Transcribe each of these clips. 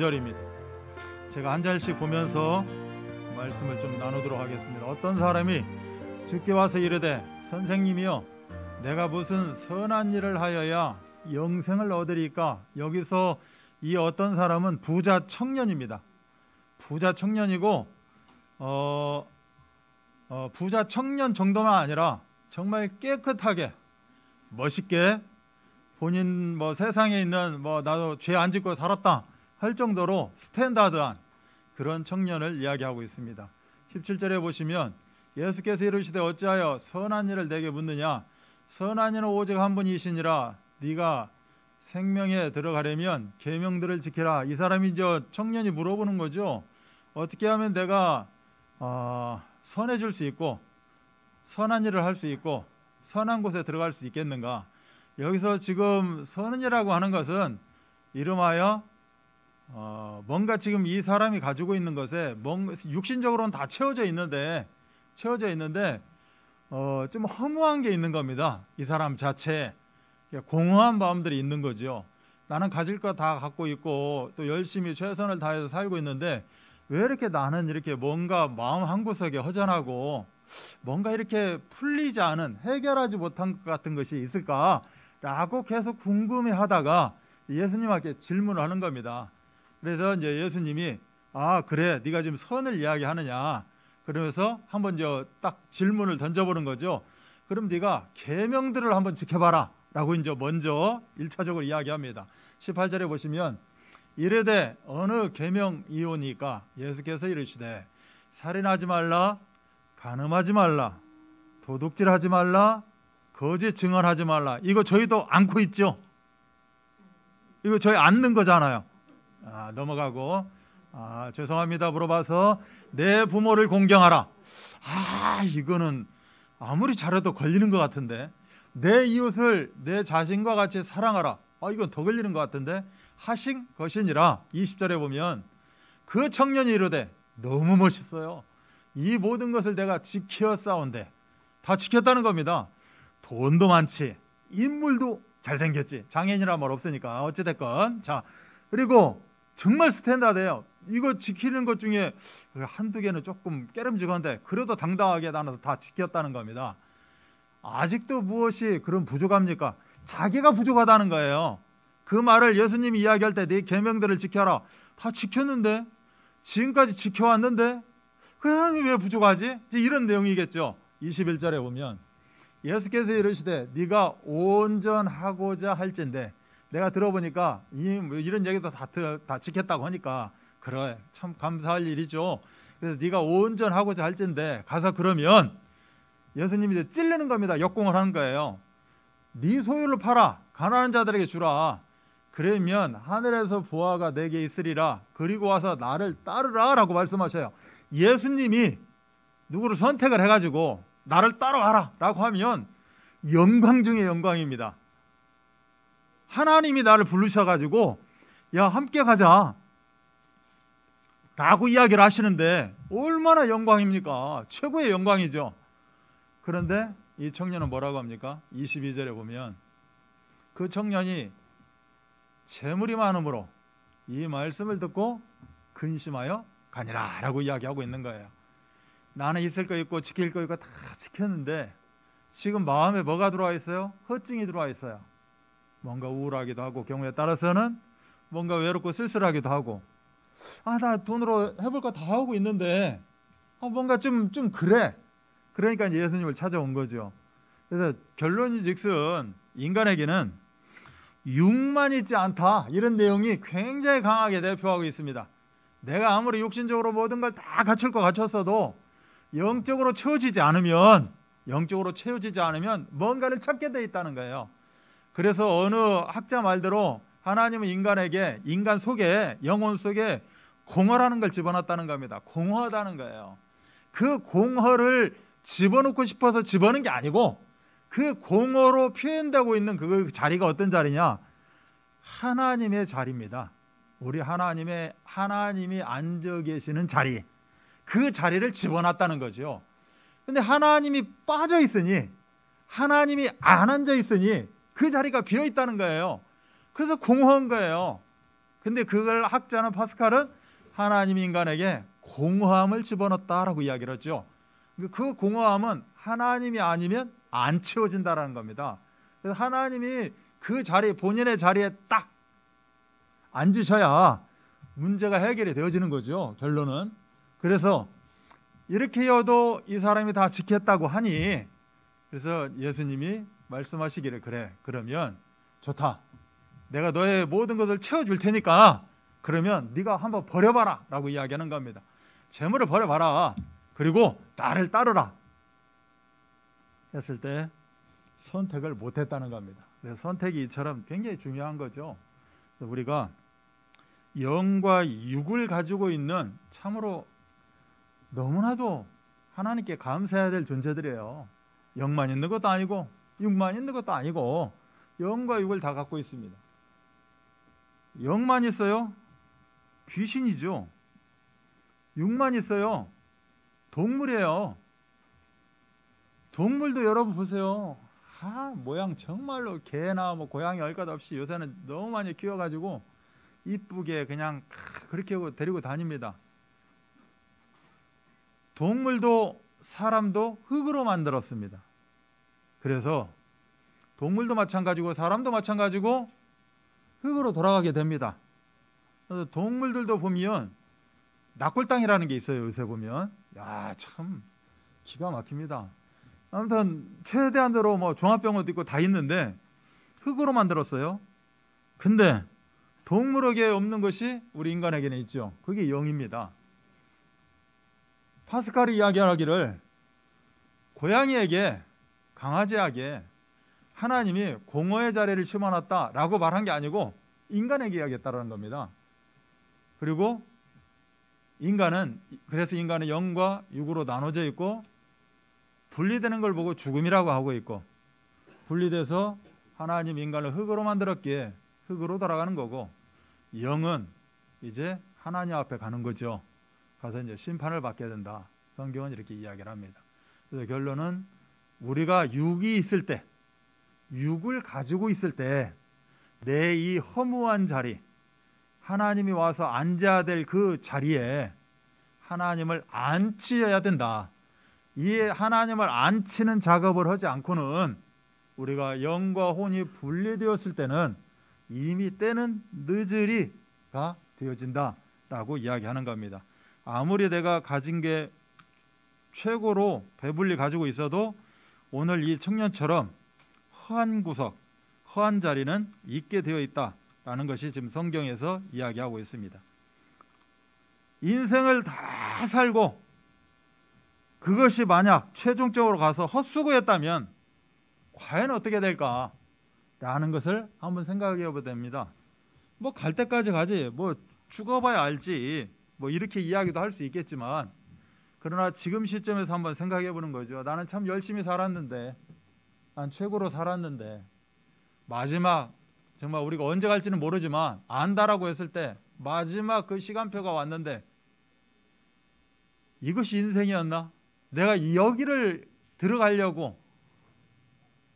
22절입니다. 제가 한 절씩 보면서 말씀을 좀 나누도록 하겠습니다. 어떤 사람이 주께 와서 이르되 선생님이여 내가 무슨 선한 일을 하여야 영생을 얻으리까? 여기서 이 어떤 사람은 부자 청년입니다. 부자 청년이고 부자 청년 정도만 아니라 정말 깨끗하게 멋있게 본인 세상에 있는 나도 죄 안 짓고 살았다 할 정도로 스탠다드한 그런 청년을 이야기하고 있습니다. 17절에 보시면 예수께서 이르시되 어찌하여 선한 일을 내게 묻느냐? 선한 이는 오직 한 분이시니라. 네가 생명에 들어가려면 계명들을 지키라. 이 사람이 청년이 물어보는 거죠. 어떻게 하면 내가 선해질 수 있고 선한 일을 할 수 있고 선한 곳에 들어갈 수 있겠는가? 여기서 지금 선은이라고 하는 것은 이름하여 뭔가 지금 이 사람이 가지고 있는 것에 육신적으로는 다 채워져 있는데 좀 허무한 게 있는 겁니다. 이 사람 자체에 공허한 마음들이 있는 거죠. 나는 가질 거 다 갖고 있고 또 열심히 최선을 다해서 살고 있는데 왜 이렇게 나는 이렇게 뭔가 마음 한구석에 허전하고 뭔가 이렇게 풀리지 않은 해결하지 못한 것 같은 것이 있을까라고 계속 궁금해하다가 예수님께 질문을 하는 겁니다. 그래서 이제 예수님이 그래 네가 지금 선을 이야기하느냐 그러면서 한번 딱 질문을 던져보는 거죠. 그럼 네가 계명들을 한번 지켜봐라 라고 이제 먼저 1차적으로 이야기합니다. 18절에 보시면 이르되 어느 계명이오니까 예수께서 이르시되 살인하지 말라 간음하지 말라 도둑질하지 말라 거짓 증언하지 말라. 이거 저희도 안고 있죠. 이거 저희 안는 거잖아요. 넘어가고 죄송합니다 물어봐서 내 부모를 공경하라. 이거는 아무리 잘해도 걸리는 것 같은데. 내 이웃을 내 자신과 같이 사랑하라. 이건 더 걸리는 것 같은데. 하신 것이니라. 20절에 보면 그 청년이 이르되 너무 멋있어요. 이 모든 것을 내가 지켰사온데. 다 지켰다는 겁니다. 돈도 많지 인물도 잘생겼지. 장애인이란 말 없으니까 어찌됐건. 자, 그리고 정말 스탠다드예요. 이거 지키는 것 중에 한두 개는 조금 깨름직한데 그래도 당당하게 나는 다 지켰다는 겁니다. 아직도 무엇이 그런 부족합니까? 자기가 부족하다는 거예요. 그 말을 예수님이 이야기할 때 네 계명들을 지켜라. 다 지켰는데 지금까지 지켜왔는데 그냥 왜 부족하지? 이런 내용이겠죠. 21절에 보면 예수께서 이르시되 네가 온전하고자 할진대. 내가 들어보니까 이런 얘기도 다 지켰다고 하니까 그래 참 감사할 일이죠. 그래서 네가 온전하고자 할진대 가서 그러면 예수님이 이제 찔르는 겁니다. 역공을 하는 거예요. 네 소유를 팔아 가난한 자들에게 주라. 그러면 하늘에서 보화가 내게 있으리라. 그리고 와서 나를 따르라 라고 말씀하셔요. 예수님이 누구를 선택을 해가지고 나를 따라와라 라고 하면 영광 중에 영광입니다. 하나님이 나를 부르셔가지고 야 함께 가자 라고 이야기를 하시는데 얼마나 영광입니까? 최고의 영광이죠. 그런데 이 청년은 뭐라고 합니까? 22절에 보면 그 청년이 재물이 많음으로 이 말씀을 듣고 근심하여 가니라 라고 이야기하고 있는 거예요. 나는 있을 거 있고 지킬 거 있고 다 지켰는데 지금 마음에 뭐가 들어와 있어요? 허증이 들어와 있어요. 뭔가 우울하기도 하고 경우에 따라서는 뭔가 외롭고 쓸쓸하기도 하고 나 돈으로 해볼 거 다 하고 있는데 뭔가 좀 그래. 그러니까 예수님을 찾아온 거죠. 그래서 결론이 즉슨 인간에게는 육만 있지 않다. 이런 내용이 굉장히 강하게 대표하고 있습니다. 내가 아무리 육신적으로 모든 걸 다 갖출 거 갖췄어도 영적으로 채워지지 않으면 뭔가를 찾게 돼 있다는 거예요. 그래서 어느 학자 말대로 하나님은 인간에게 인간 속에 영혼 속에 공허라는 걸 집어넣었다는 겁니다. 공허하다는 거예요. 그 공허를 집어넣고 싶어서 집어넣은 게 아니고 그 공허로 표현되고 있는 그 자리가 어떤 자리냐? 하나님의 자리입니다. 우리 하나님이 앉아 계시는 자리, 그 자리를 집어넣었다는 거죠. 근데 하나님이 빠져 있으니, 하나님이 안 앉아 있으니 그 자리가 비어 있다는 거예요. 그래서 공허한 거예요. 근데 그걸 학자는 파스칼은 하나님이 인간에게 공허함을 집어넣었다라고 이야기를 했죠. 그 공허함은 하나님이 아니면 안 채워진다라는 겁니다. 그래서 하나님이 그 자리, 본인의 자리에 딱 앉으셔야 문제가 해결이 되어지는 거죠, 결론은. 그래서 이렇게 해도 이 사람이 다 지켰다고 하니, 그래서 예수님이 말씀하시기를, 그래, 그러면 좋다, 내가 너의 모든 것을 채워줄 테니까 그러면 네가 한번 버려봐라 라고 이야기하는 겁니다. 재물을 버려봐라, 그리고 나를 따르라 했을 때 선택을 못했다는 겁니다. 그래서 선택이 이처럼 굉장히 중요한 거죠. 우리가 영과 육을 가지고 있는, 참으로 너무나도 하나님께 감사해야 될 존재들이에요. 영만 있는 것도 아니고 육만 있는 것도 아니고 영과 육을 다 갖고 있습니다. 영만 있어요? 귀신이죠. 육만 있어요? 동물이에요. 동물도 여러분 보세요. 모양 정말로 개나 뭐 고양이 할 것 없이 요새는 너무 많이 키워가지고 이쁘게 그냥 그렇게 데리고 다닙니다. 동물도 사람도 흙으로 만들었습니다. 그래서 동물도 마찬가지고 사람도 마찬가지고 흙으로 돌아가게 됩니다. 그래서 동물들도 보면 낙골당이라는 게 있어요. 요새 보면 참 기가 막힙니다. 아무튼 최대한대로 뭐 종합병원도 있고 다 있는데 흙으로 만들었어요. 근데 동물에게 없는 것이 우리 인간에게는 있죠. 그게 영입니다. 파스칼이 이야기하기를 고양이에게, 강아지에게 하나님이 공허의 자리를 심어놨다라고 말한 게 아니고 인간에게 이야기했다는 겁니다. 그리고 그래서 인간은 영과 육으로 나눠져 있고 분리되는 걸 보고 죽음이라고 하고 있고, 분리돼서 하나님 인간을 흙으로 만들었기에 흙으로 돌아가는 거고, 영은 이제 하나님 앞에 가는 거죠. 가서 이제 심판을 받게 된다. 성경은 이렇게 이야기를 합니다. 그래서 결론은 우리가 육이 있을 때, 육을 가지고 있을 때 내 이 허무한 자리, 하나님이 와서 앉아야 될 그 자리에 하나님을 앉혀야 된다. 이 하나님을 앉히는 작업을 하지 않고는 우리가 영과 혼이 분리되었을 때는 이미 때는 늦으리가 되어진다라고 이야기하는 겁니다. 아무리 내가 가진 게 최고로 배불리 가지고 있어도 오늘 이 청년처럼 허한 구석, 허한 자리는 있게 되어 있다라는 것이 지금 성경에서 이야기하고 있습니다. 인생을 다 살고 그것이 만약 최종적으로 가서 헛수고였다면 과연 어떻게 될까라는 것을 한번 생각해 보야 됩니다. 뭐 갈 때까지 가지, 뭐 죽어봐야 알지, 뭐 이렇게 이야기도 할 수 있겠지만, 그러나 지금 시점에서 한번 생각해 보는 거죠. 나는 참 열심히 살았는데, 난 최고로 살았는데, 마지막 정말 우리가 언제 갈지는 모르지만 안다라고 했을 때 마지막 그 시간표가 왔는데 이것이 인생이었나? 내가 여기를 들어가려고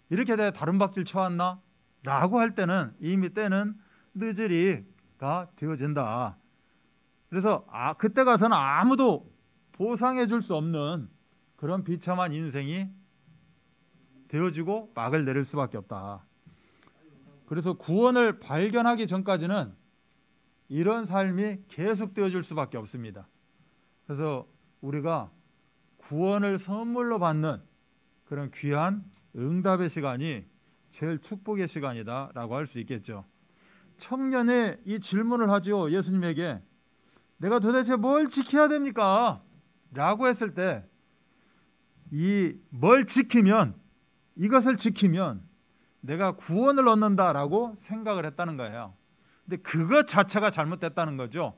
이렇게 내가 다른 박질 쳐왔나? 라고 할 때는 이미 때는 늦으리가 되어진다. 그래서 그때 가서는 아무도 보상해 줄 수 없는 그런 비참한 인생이 되어지고 막을 내릴 수밖에 없다. 그래서 구원을 발견하기 전까지는 이런 삶이 계속되어질 수밖에 없습니다. 그래서 우리가 구원을 선물로 받는 그런 귀한 응답의 시간이 제일 축복의 시간이다라고 할 수 있겠죠. 청년이 이 질문을 하죠. 예수님에게 내가 도대체 뭘 지켜야 됩니까? 라고 했을 때 이 뭘 지키면, 이것을 지키면 내가 구원을 얻는다라고 생각을 했다는 거예요. 근데 그것 자체가 잘못됐다는 거죠.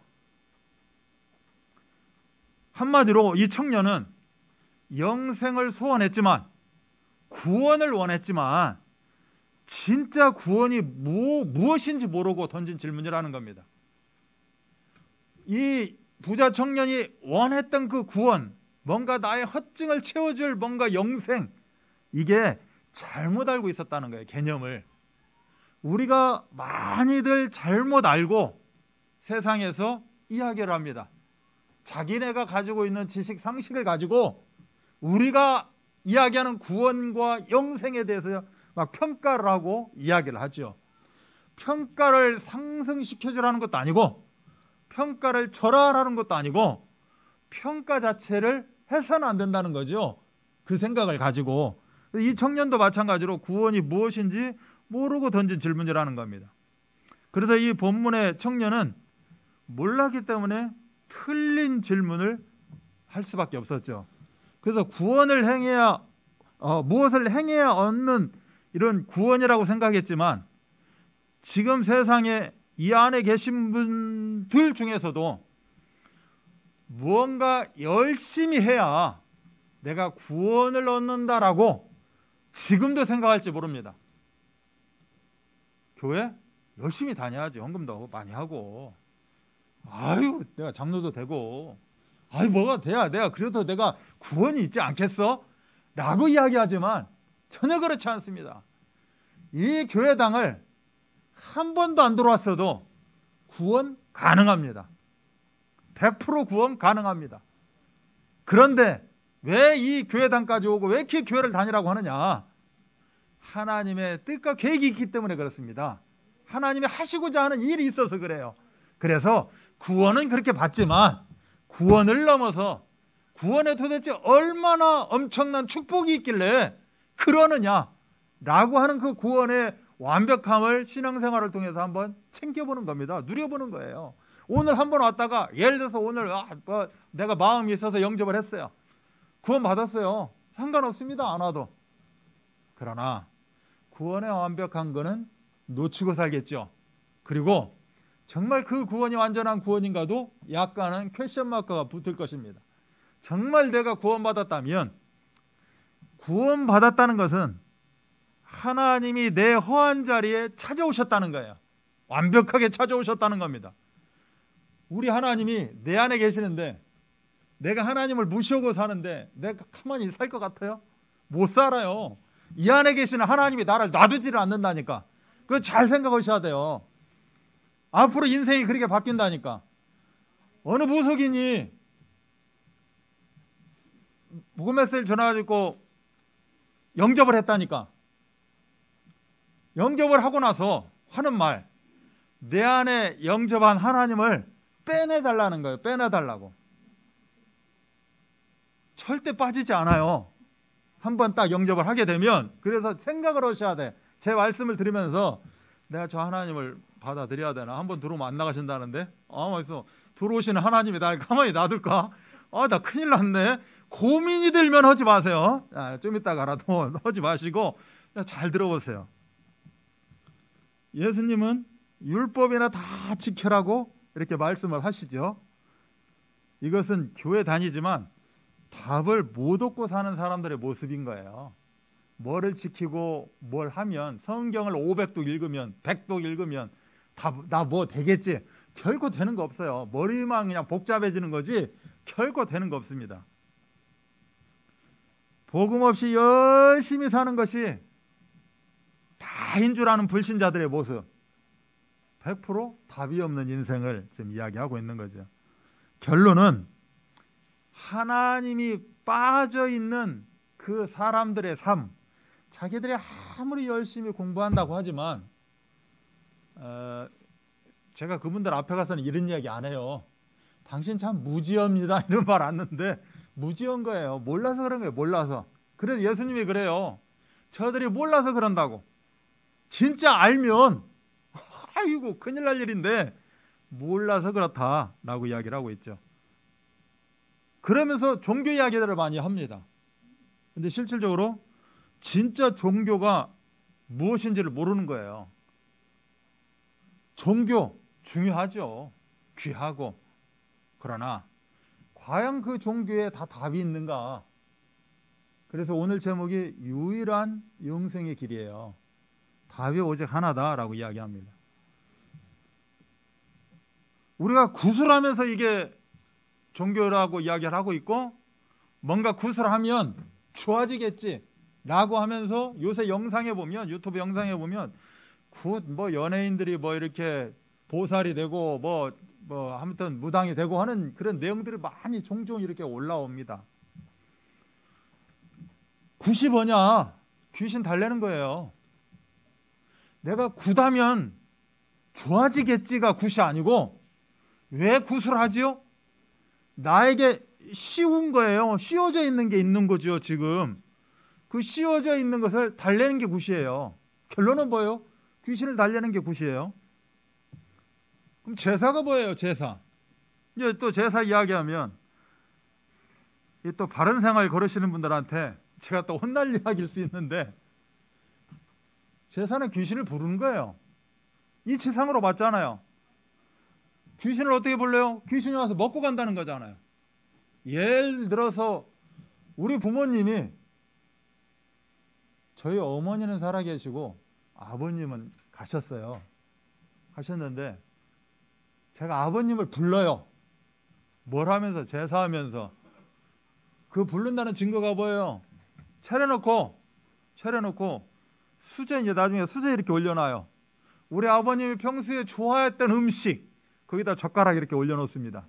한마디로 이 청년은 영생을 소원했지만, 구원을 원했지만 진짜 구원이 무엇인지 모르고 던진 질문이라는 겁니다. 이 부자 청년이 원했던 그 구원, 뭔가 나의 허증을 채워줄 뭔가 영생, 이게 잘못 알고 있었다는 거예요. 개념을. 우리가 많이들 잘못 알고 세상에서 이야기를 합니다. 자기네가 가지고 있는 지식 상식을 가지고 우리가 이야기하는 구원과 영생에 대해서 막 평가를 하고 이야기를 하죠. 평가를 상승시켜주라는 것도 아니고 평가를 절하라는 것도 아니고 평가 자체를 해서는 안 된다는 거죠. 그 생각을 가지고 이 청년도 마찬가지로 구원이 무엇인지 모르고 던진 질문이라는 겁니다. 그래서 이 본문의 청년은 몰랐기 때문에 틀린 질문을 할 수밖에 없었죠. 그래서 구원을 행해야 무엇을 행해야 얻는 이런 구원이라고 생각했지만 지금 세상에 이 안에 계신 분들 중에서도 무언가 열심히 해야 내가 구원을 얻는다라고 지금도 생각할지 모릅니다. 교회 열심히 다녀야지. 헌금도 많이 하고 아유 내가 장로도 되고 아유 뭐가 돼야 내가 그래도 내가 구원이 있지 않겠어? 라고 이야기하지만 전혀 그렇지 않습니다. 이 교회당을 한 번도 안 들어왔어도 구원 가능합니다. 100% 구원 가능합니다. 그런데 왜 이 교회당까지 오고 왜 이렇게 교회를 다니라고 하느냐? 하나님의 뜻과 계획이 있기 때문에 그렇습니다. 하나님이 하시고자 하는 일이 있어서 그래요. 그래서 구원은 그렇게 받지만 구원을 넘어서 구원에 도대체 얼마나 엄청난 축복이 있길래 그러느냐라고 하는 그 구원의 완벽함을 신앙생활을 통해서 한번 챙겨보는 겁니다. 누려보는 거예요. 오늘 한번 왔다가 예를 들어서 오늘 내가 마음이 있어서 영접을 했어요. 구원 받았어요. 상관없습니다. 안 와도. 그러나 구원의 완벽한 거는 놓치고 살겠죠. 그리고 정말 그 구원이 완전한 구원인가도 약간은 퀘션 마크가 붙을 것입니다. 정말 내가 구원받았다면 구원받았다는 것은 하나님이 내 허한 자리에 찾아오셨다는 거예요. 완벽하게 찾아오셨다는 겁니다. 우리 하나님이 내 안에 계시는데 내가 하나님을 무시하고 사는데 내가 가만히 살 것 같아요? 못 살아요. 이 안에 계시는 하나님이 나를 놔두지를 않는다니까. 그거 잘 생각하셔야 돼요. 앞으로 인생이 그렇게 바뀐다니까. 어느 무속인이 복음 메시지를 전해가지고 영접을 했다니까. 영접을 하고 나서 하는 말, 내 안에 영접한 하나님을 빼내달라는 거예요. 빼내달라고. 절대 빠지지 않아요. 한번 딱 영접을 하게 되면. 그래서 생각을 하셔야 돼. 제 말씀을 들으면서 내가 저 하나님을 받아들여야 되나? 한번 들어오면 안 나가신다는데 그래서 들어오시는 하나님이 날 가만히 놔둘까? 나 큰일 났네. 고민이 들면 하지 마세요. 좀 이따가라도 하지 마시고 잘 들어보세요. 예수님은 율법이나 다 지켜라고 이렇게 말씀을 하시죠. 이것은 교회 다니지만 답을 못 얻고 사는 사람들의 모습인 거예요. 뭐를 지키고 뭘 하면 성경을 500도 읽으면 100도 읽으면 나 뭐 되겠지? 결코 되는 거 없어요. 머리만 그냥 복잡해지는 거지 결코 되는 거 없습니다. 복음 없이 열심히 사는 것이 다인 줄 아는 불신자들의 모습, 100% 답이 없는 인생을 지금 이야기하고 있는 거죠. 결론은 하나님이 빠져있는 그 사람들의 삶, 자기들이 아무리 열심히 공부한다고 하지만 제가 그분들 앞에 가서는 이런 이야기 안 해요. 당신 참 무지합니다 이런 말 안 하는데 무지한 거예요. 몰라서 그런 거예요. 몰라서. 그래서 예수님이 그래요. 저들이 몰라서 그런다고. 진짜 알면 아이고 큰일 날 일인데 몰라서 그렇다라고 이야기를 하고 있죠. 그러면서 종교 이야기들을 많이 합니다. 근데 실질적으로 진짜 종교가 무엇인지를 모르는 거예요. 종교 중요하죠. 귀하고. 그러나 과연 그 종교에 다 답이 있는가? 그래서 오늘 제목이 유일한 영생의 길이에요. 답이 오직 하나다라고 이야기합니다. 우리가 구술하면서 이게 종교라고 이야기를 하고 있고 뭔가 구술하면 좋아지겠지 라고 하면서 요새 영상에 보면 유튜브 영상에 보면 뭐 연예인들이 뭐 이렇게 보살이 되고 뭐 아무튼 무당이 되고 하는 그런 내용들이 많이 종종 이렇게 올라옵니다. 굿이 뭐냐? 귀신 달래는 거예요. 내가 굿하면 좋아지겠지가 굿이 아니고, 왜 굿을 하지요? 나에게 씌운 거예요. 씌워져 있는 게 있는 거죠. 지금 그 씌워져 있는 것을 달래는 게 굿이에요. 결론은 뭐예요? 귀신을 달래는 게 굿이에요. 그럼 제사가 뭐예요? 제사. 이제 또 제사 이야기하면 또 바른 생활 걸으시는 분들한테 제가 또 혼날 이야기일 수 있는데, 제사는 귀신을 부르는 거예요. 이치상으로 봤잖아요. 귀신을 어떻게 불러요? 귀신이 와서 먹고 간다는 거잖아요. 예를 들어서 우리 부모님이, 저희 어머니는 살아계시고 아버님은 가셨는데 제가 아버님을 불러요. 뭘 하면서? 제사하면서. 그 부른다는 증거가 뭐예요? 차려놓고 수제, 이제 나중에 수제 이렇게 올려놔요. 우리 아버님이 평소에 좋아했던 음식 거기다 젓가락 이렇게 올려놓습니다.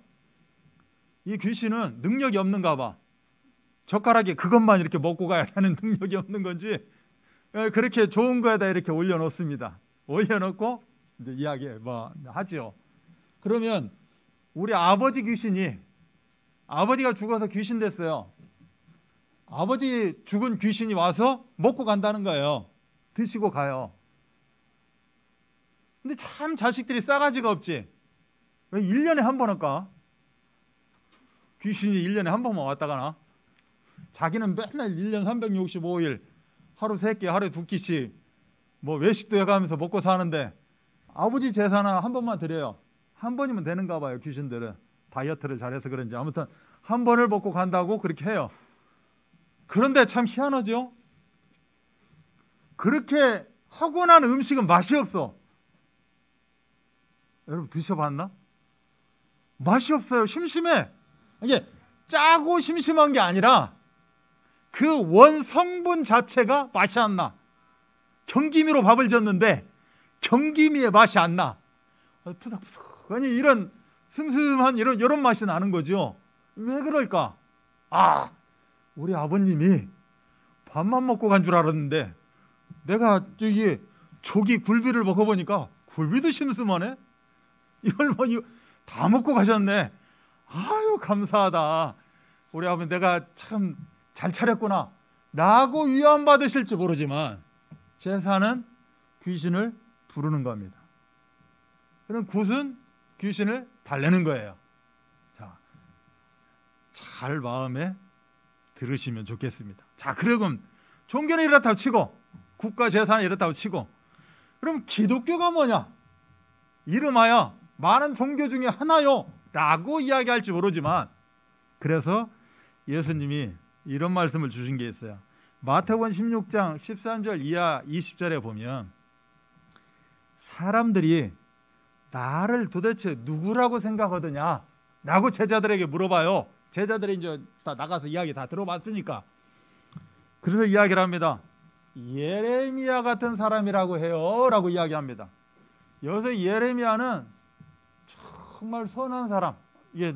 이 귀신은 능력이 없는가 봐. 젓가락에 그것만 이렇게 먹고 가야 하는 능력이 없는 건지 그렇게 좋은 거에다 이렇게 올려놓습니다. 올려놓고 이제 이야기 하지요. 그러면 우리 아버지 귀신이, 아버지가 죽어서 귀신 됐어요. 아버지 죽은 귀신이 와서 먹고 간다는 거예요. 드시고 가요. 근데 참 자식들이 싸가지가 없지. 왜 1년에 한 번 올까? 귀신이 1년에 한 번만 왔다 가나? 자기는 맨날 1년 365일 하루 3끼, 하루에 2끼씩 뭐 외식도 해가면서 먹고 사는데, 아버지 제사나 한 번만 드려요. 한 번이면 되는가 봐요. 귀신들은 다이어트를 잘해서 그런지 아무튼 한 번을 먹고 간다고 그렇게 해요. 그런데 참 희한하죠. 그렇게 하고 난 음식은 맛이 없어. 여러분 드셔봤나? 맛이 없어요. 심심해. 이게 짜고 심심한 게 아니라 그 원성분 자체가 맛이 안 나. 경기미로 밥을 줬는데 경기미의 맛이 안 나. 푸석푸석하니 이런 슴슴한 이런 맛이 나는 거죠. 왜 그럴까? 우리 아버님이 밥만 먹고 간 줄 알았는데 내가 저기 조기 굴비를 먹어보니까 굴비도 심심하네. 이걸 다 먹고 가셨네. 아유 감사하다. 우리 아버님 내가 참 잘 차렸구나 라고 위안 받으실지 모르지만, 제사는 귀신을 부르는 겁니다. 그럼 굿은 귀신을 달래는 거예요. 자, 잘 마음에 들으시면 좋겠습니다. 자, 그럼 종교는 이렇다고 치고, 국가 제사는 이렇다고 치고, 그럼 기독교가 뭐냐? 이름하여 많은 종교 중에 하나요 라고 이야기할지 모르지만, 그래서 예수님이 이런 말씀을 주신 게 있어요. 마태복음 16장 13절 이하 20절에 보면, 사람들이 나를 도대체 누구라고 생각하더냐 라고 제자들에게 물어봐요. 제자들이 이제 다 나가서 이야기 다 들어봤으니까. 그래서 이야기를 합니다. 예레미야 같은 사람이라고 해요 라고 이야기합니다. 여기서 예레미야는 정말 선한 사람,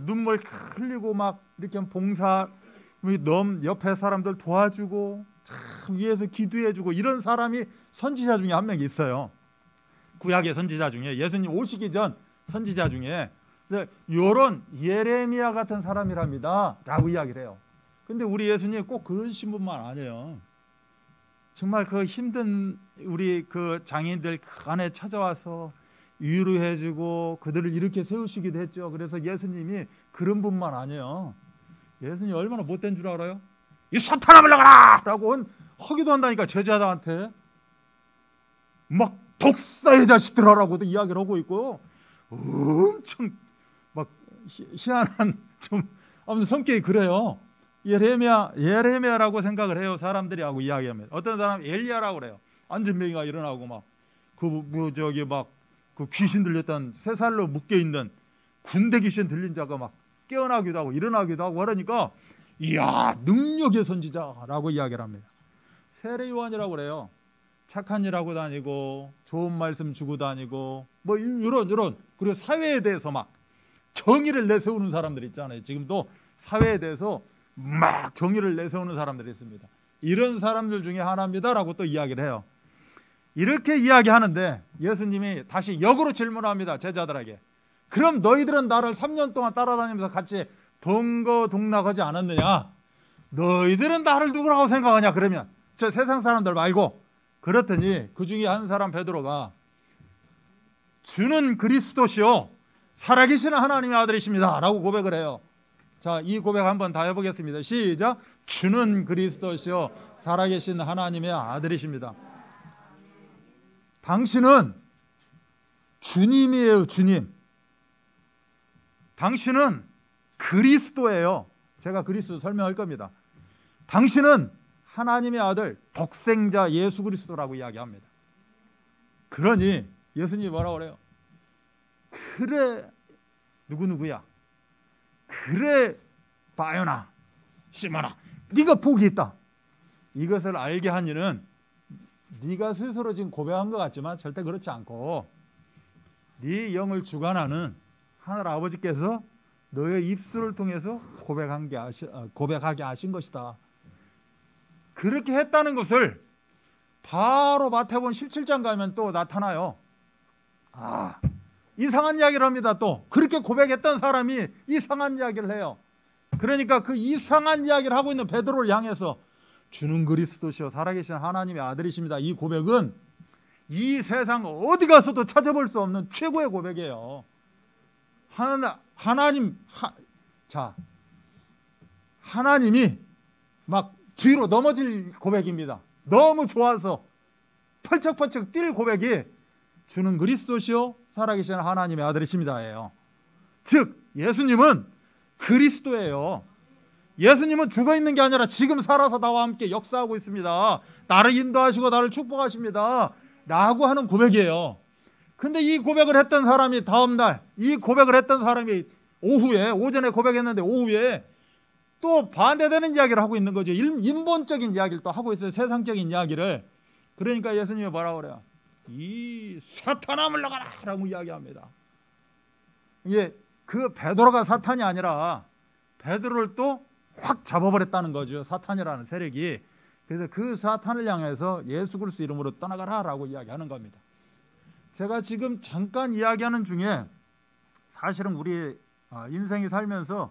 눈물 흘리고 막 이렇게 봉사, 옆에 사람들 도와주고 참 위에서 기도해주고 이런 사람이 선지자 중에 한 명 있어요. 구약의 선지자 중에, 예수님 오시기 전 선지자 중에 이런 예레미야 같은 사람이랍니다 라고 이야기를 해요. 근데 우리 예수님 꼭 그러신 분만 아니에요. 정말 그 힘든 우리 그 장인들 그 안에 찾아와서 위로해주고 그들을 이렇게 세우시기도 했죠. 그래서 예수님이 그런 분만 아니에요. 예수님이 얼마나 못된 줄 알아요? 이 사탄아 물러가라! 라고 하기도 한다니까. 제자들한테 막 독사의 자식들 하라고도 이야기를 하고 있고, 엄청 막 희한한 좀 아무튼 성격이 그래요. 예레미야라고 생각을 해요. 사람들이 하고 이야기합니다. 어떤 사람 엘리야라고 그래요. 안진뱅이가 일어나고 막 그 귀신 들렸던 3살로 묶여 있는 군대 귀신 들린 자가 막 깨어나기도 하고 일어나기도 하고 하니까, 이야 능력의 선지자라고 이야기를 합니다. 세례 요한이라고 그래요. 착한 일 하고 다니고 좋은 말씀 주고 다니고 뭐 이런 그리고 사회에 대해서 막 정의를 내세우는 사람들 있잖아요. 지금도 사회에 대해서 막 정의를 내세우는 사람들이 있습니다. 이런 사람들 중에 하나입니다라고 또 이야기를 해요. 이렇게 이야기하는데 예수님이 다시 역으로 질문합니다. 제자들에게. 그럼 너희들은 나를 3년 동안 따라다니면서 같이 동거동락하지 않았느냐? 너희들은 나를 누구라고 생각하냐? 그러면 저 세상 사람들 말고. 그랬더니 그 중에 한 사람 베드로가 주는 그리스도시요 살아계시는 하나님의 아들이십니다 라고 고백을 해요. 자, 이 고백 한번 다 해보겠습니다. 시작. 주는 그리스도시요 살아계신 하나님의 아들이십니다. 당신은 주님이에요. 주님. 당신은 그리스도예요. 제가 그리스도 설명할 겁니다. 당신은 하나님의 아들 독생자 예수 그리스도라고 이야기합니다. 그러니 예수님이 뭐라고 그래요? 그래 누구야? 그래 바요나 시몬아 네가 복이 있다. 이것을 알게 한 이는 네가 스스로 지금 고백한 것 같지만 절대 그렇지 않고 네 영을 주관하는 하늘 아버지께서 너의 입술을 통해서 고백하게 하신 것이다. 그렇게 했다는 것을 바로 마태복음 17장 가면 또 나타나요. 이상한 이야기를 합니다. 또 그렇게 고백했던 사람이 이상한 이야기를 해요. 그러니까 그 이상한 이야기를 하고 있는 베드로를 향해서 주는 그리스도시요 살아계신 하나님의 아들이십니다. 이 고백은 이 세상 어디 가서도 찾아볼 수 없는 최고의 고백이에요. 하나님이 막 뒤로 넘어질 고백입니다. 너무 좋아서 펄쩍펄쩍 뛸 고백이 주는 그리스도시요 살아계신 하나님의 아들이십니다예요. 즉 예수님은 그리스도예요. 예수님은 죽어있는 게 아니라 지금 살아서 나와 함께 역사하고 있습니다. 나를 인도하시고 나를 축복하십니다 라고 하는 고백이에요. 근데 이 고백을 했던 사람이 다음날 이 고백을 했던 사람이 오전에 고백했는데 오후에 또 반대되는 이야기를 하고 있는 거죠. 인본적인 이야기를 또 하고 있어요. 세상적인 이야기를. 그러니까 예수님이 뭐라고 그래요? 이 사탄아 물러가라 라고 이야기합니다. 이게 그 베드로가 사탄이 아니라 베드로를 또 확 잡아버렸다는 거죠. 사탄이라는 세력이. 그래서 그 사탄을 향해서 예수 그리스도 이름으로 떠나가라 라고 이야기하는 겁니다. 제가 지금 잠깐 이야기하는 중에 사실은 우리 인생이 살면서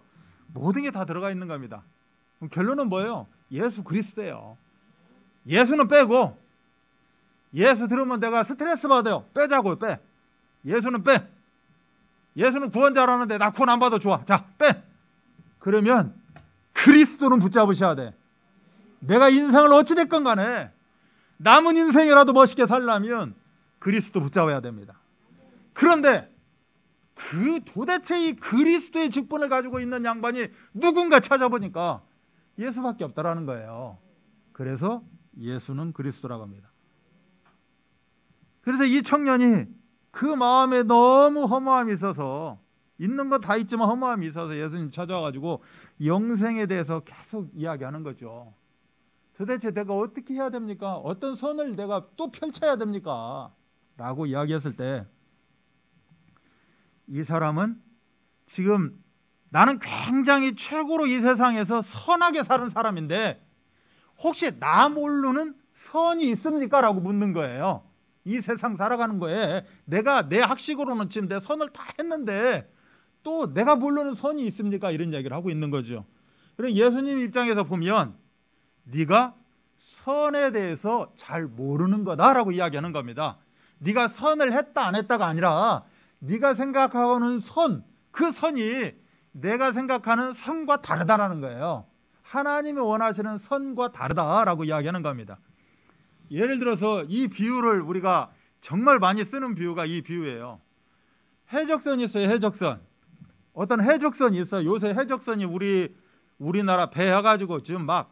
모든 게 다 들어가 있는 겁니다. 그럼 결론은 뭐예요? 예수 그리스도예요. 예수는 빼고 예수 들으면 내가 스트레스 받아요. 빼자고요. 빼. 예수는 빼. 예수는 구원자라는데 나 구원 안 받아. 좋아. 자, 빼. 그러면 그리스도는 붙잡으셔야 돼. 내가 인생을 어찌됐건 간에 남은 인생이라도 멋있게 살려면 그리스도 붙잡아야 됩니다. 그런데 도대체 이 그리스도의 직분을 가지고 있는 양반이 누군가 찾아보니까 예수밖에 없다라는 거예요. 그래서 예수는 그리스도라고 합니다. 그래서 이 청년이 그 마음에 너무 허무함이 있어서 있는 거 다 있지만 허무함이 있어서 예수님 찾아와가지고 영생에 대해서 계속 이야기하는 거죠. 도대체 내가 어떻게 해야 됩니까? 어떤 선을 내가 또 펼쳐야 됩니까? 라고 이야기했을 때 이 사람은 지금 나는 굉장히 최고로 이 세상에서 선하게 사는 사람인데 혹시 나 모르는 선이 있습니까? 라고 묻는 거예요. 이 세상 살아가는 거에 내가 내 학식으로는 지금 내 선을 다 했는데 또 내가 모르는 선이 있습니까? 이런 이야기를 하고 있는 거죠. 그럼 예수님 입장에서 보면 네가 선에 대해서 잘 모르는 거다라고 이야기하는 겁니다. 네가 선을 했다 안 했다가 아니라 네가 생각하고는 그 선이 내가 생각하는 선과 다르다라는 거예요. 하나님이 원하시는 선과 다르다라고 이야기하는 겁니다. 예를 들어서 이 비유를 우리가 정말 많이 쓰는 비유가 이 비유예요. 해적선이 있어요. 해적선. 어떤 해적선이 있어요. 요새 해적선이 우리나라 배 해가지고 지금 막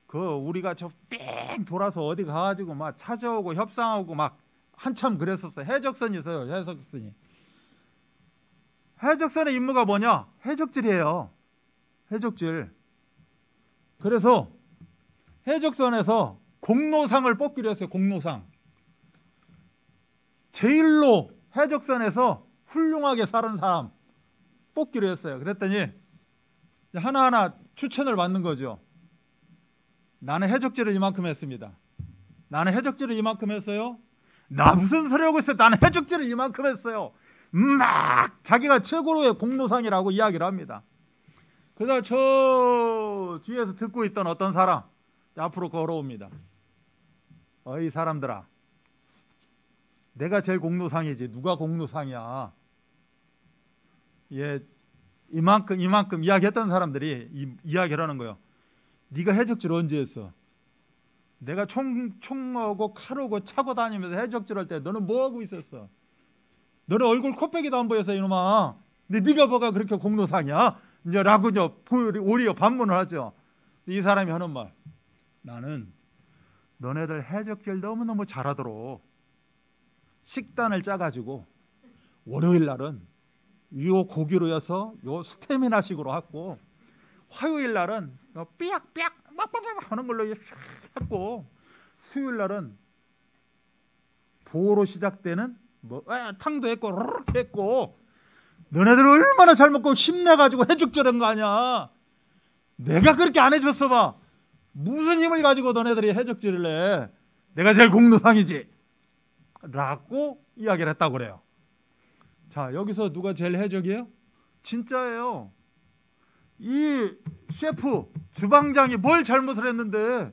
우리가 저 뺑 돌아서 어디 가가지고 막 찾아오고 협상하고 막 한참 그랬었어요. 해적선이 있어요. 해적선의 임무가 뭐냐? 해적질이에요. 해적질. 그래서 해적선에서 공로상을 뽑기로 했어요. 공로상. 제일로 해적선에서 훌륭하게 사는 사람 뽑기로 했어요. 그랬더니 하나하나 추천을 받는 거죠. 나는 해적질을 이만큼 했습니다. 나는 해적질을 이만큼 했어요. 나 무슨 소리 하고 있어요. 나는 해적질을 이만큼 했어요. 막 자기가 최고로의 공로상이라고 이야기를 합니다. 그러다 저 뒤에서 듣고 있던 어떤 사람 앞으로 걸어옵니다. 어이 사람들아, 내가 제일 공로상이지 누가 공로상이야. 예, 이만큼 이야기했던 사람들이 이야기를 하는 거예요. 네가 해적질 언제 했어? 내가 총하고 칼하고 차고 다니면서 해적질할 때 너는 뭐하고 있었어? 너는 얼굴 코빼기도 안 보여서 이놈아. 근데 네가 뭐가 그렇게 공로상이야? 이제 라고 오히려 반문을 하죠. 이 사람이 하는 말, 나는 너네들 해적질 너무너무 잘하도록 식단을 짜가지고 월요일 날은 요 고기로 해서 요 스테미나식으로 하고, 화요일 날은 삐약삐약 막막막 하는 걸로 했고, 수요일 날은 보로 시작되는 탕도 했고 이렇게 했고, 너네들 얼마나 잘 먹고 힘내가지고 해죽절한 거 아니야. 내가 그렇게 안 해줬어 봐. 무슨 힘을 가지고 너네들이 해적질을 해. 내가 제일 공로상이지 라고 이야기를 했다고 그래요. 자, 여기서 누가 제일 해적이에요? 진짜예요. 이 셰프 주방장이 뭘 잘못을 했는데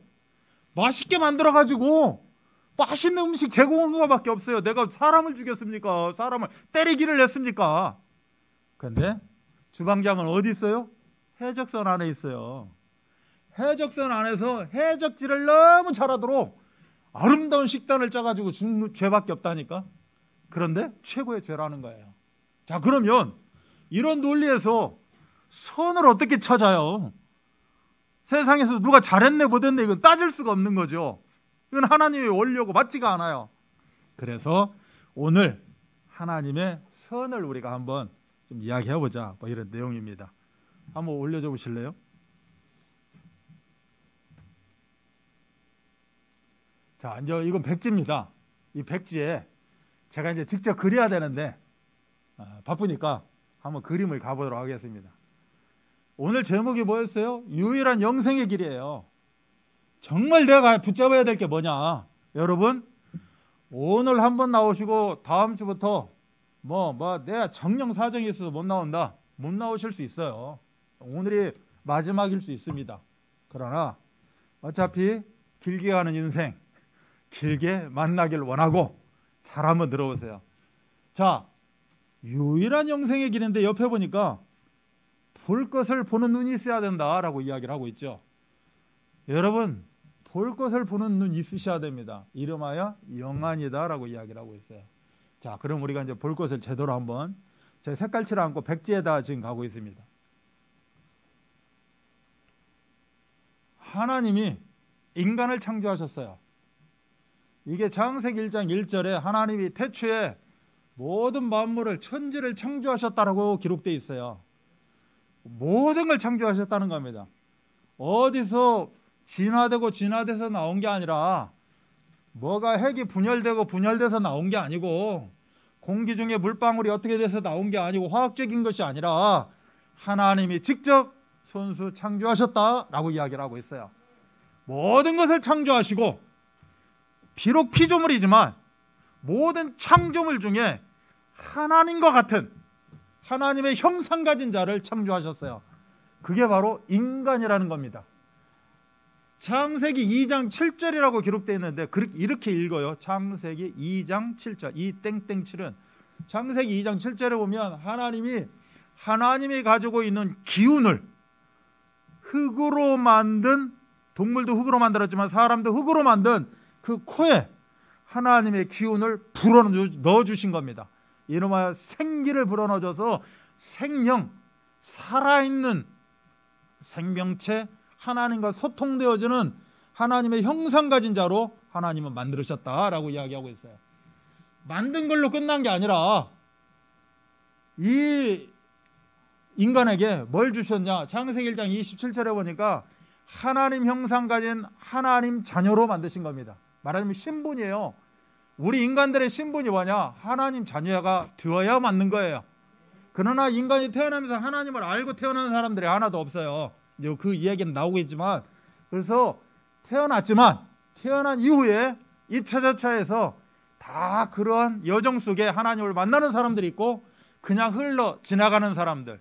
맛있게 만들어가지고 맛있는 음식 제공한 것밖에 없어요. 내가 사람을 죽였습니까? 사람을 때리기를 했습니까? 그런데 주방장은 어디 있어요? 해적선 안에 있어요. 해적선 안에서 해적질을 너무 잘하도록 아름다운 식단을 짜가지고 준 죄밖에 없다니까. 그런데 최고의 죄라는 거예요. 자, 그러면 이런 논리에서 선을 어떻게 찾아요? 세상에서 누가 잘했네 못했네 이건 따질 수가 없는 거죠. 이건 하나님의 원리하고 맞지가 않아요. 그래서 오늘 하나님의 선을 우리가 한번 좀 이야기해보자, 뭐 이런 내용입니다. 한번 올려줘 보실래요? 자, 이제 이건 백지입니다. 이 백지에 제가 이제 직접 그려야 되는데 바쁘니까 한번 그림을 가보도록 하겠습니다. 오늘 제목이 뭐였어요? 유일한 영생의 길이에요. 정말 내가 붙잡아야 될 게 뭐냐? 여러분, 오늘 한번 나오시고 다음 주부터 내가 정령 사정이 있어서 못 나온다, 못 나오실 수 있어요. 오늘이 마지막일 수 있습니다. 그러나 어차피 길게 가는 인생 길게 만나길 원하고 잘 한번 들어보세요. 자, 유일한 영생의 길인데 옆에 보니까 볼 것을 보는 눈이 있어야 된다라고 이야기를 하고 있죠. 여러분, 볼 것을 보는 눈 있으셔야 됩니다. 이름하여 영안이다라고 이야기를 하고 있어요. 자, 그럼 우리가 이제 볼 것을 제대로 한번, 제 색깔칠을 안고 백지에다 지금 가고 있습니다. 하나님이 인간을 창조하셨어요. 이게 창세기 1장 1절에 하나님이 태초에 모든 만물을, 천지를 창조하셨다라고 기록되어 있어요. 모든 걸 창조하셨다는 겁니다. 어디서 진화돼서 나온 게 아니라, 뭐가 핵이 분열돼서 나온 게 아니고, 공기 중에 물방울이 어떻게 돼서 나온 게 아니고, 화학적인 것이 아니라 하나님이 직접 손수 창조하셨다라고 이야기를 하고 있어요. 모든 것을 창조하시고, 비록 피조물이지만 모든 창조물 중에 하나님과 같은 하나님의 형상 가진 자를 창조하셨어요. 그게 바로 인간이라는 겁니다. 창세기 2장 7절이라고 기록되어 있는데 이렇게 읽어요. 창세기 2장 7절. 이 땡땡7은 창세기 2장 7절에 보면 하나님이 가지고 있는 기운을, 흙으로 만든, 동물도 흙으로 만들었지만 사람도 흙으로 만든 그 코에 하나님의 기운을 불어넣어 주신 겁니다. 이름하여 생기를 불어넣어줘서 생명, 살아있는 생명체, 하나님과 소통되어지는 하나님의 형상 가진 자로 하나님은 만들으셨다라고 이야기하고 있어요. 만든 걸로 끝난 게 아니라 이 인간에게 뭘 주셨냐? 창세기 1장 27절에 보니까 하나님 형상 가진 하나님 자녀로 만드신 겁니다. 말하자면 신분이에요. 우리 인간들의 신분이 뭐냐? 하나님 자녀가 되어야 맞는 거예요. 그러나 인간이 태어나면서 하나님을 알고 태어난 사람들이 하나도 없어요. 그 이야기는 나오겠지만, 그래서 태어났지만 태어난 이후에 2차 저차에서 다 그런 여정 속에 하나님을 만나는 사람들이 있고, 그냥 흘러 지나가는 사람들,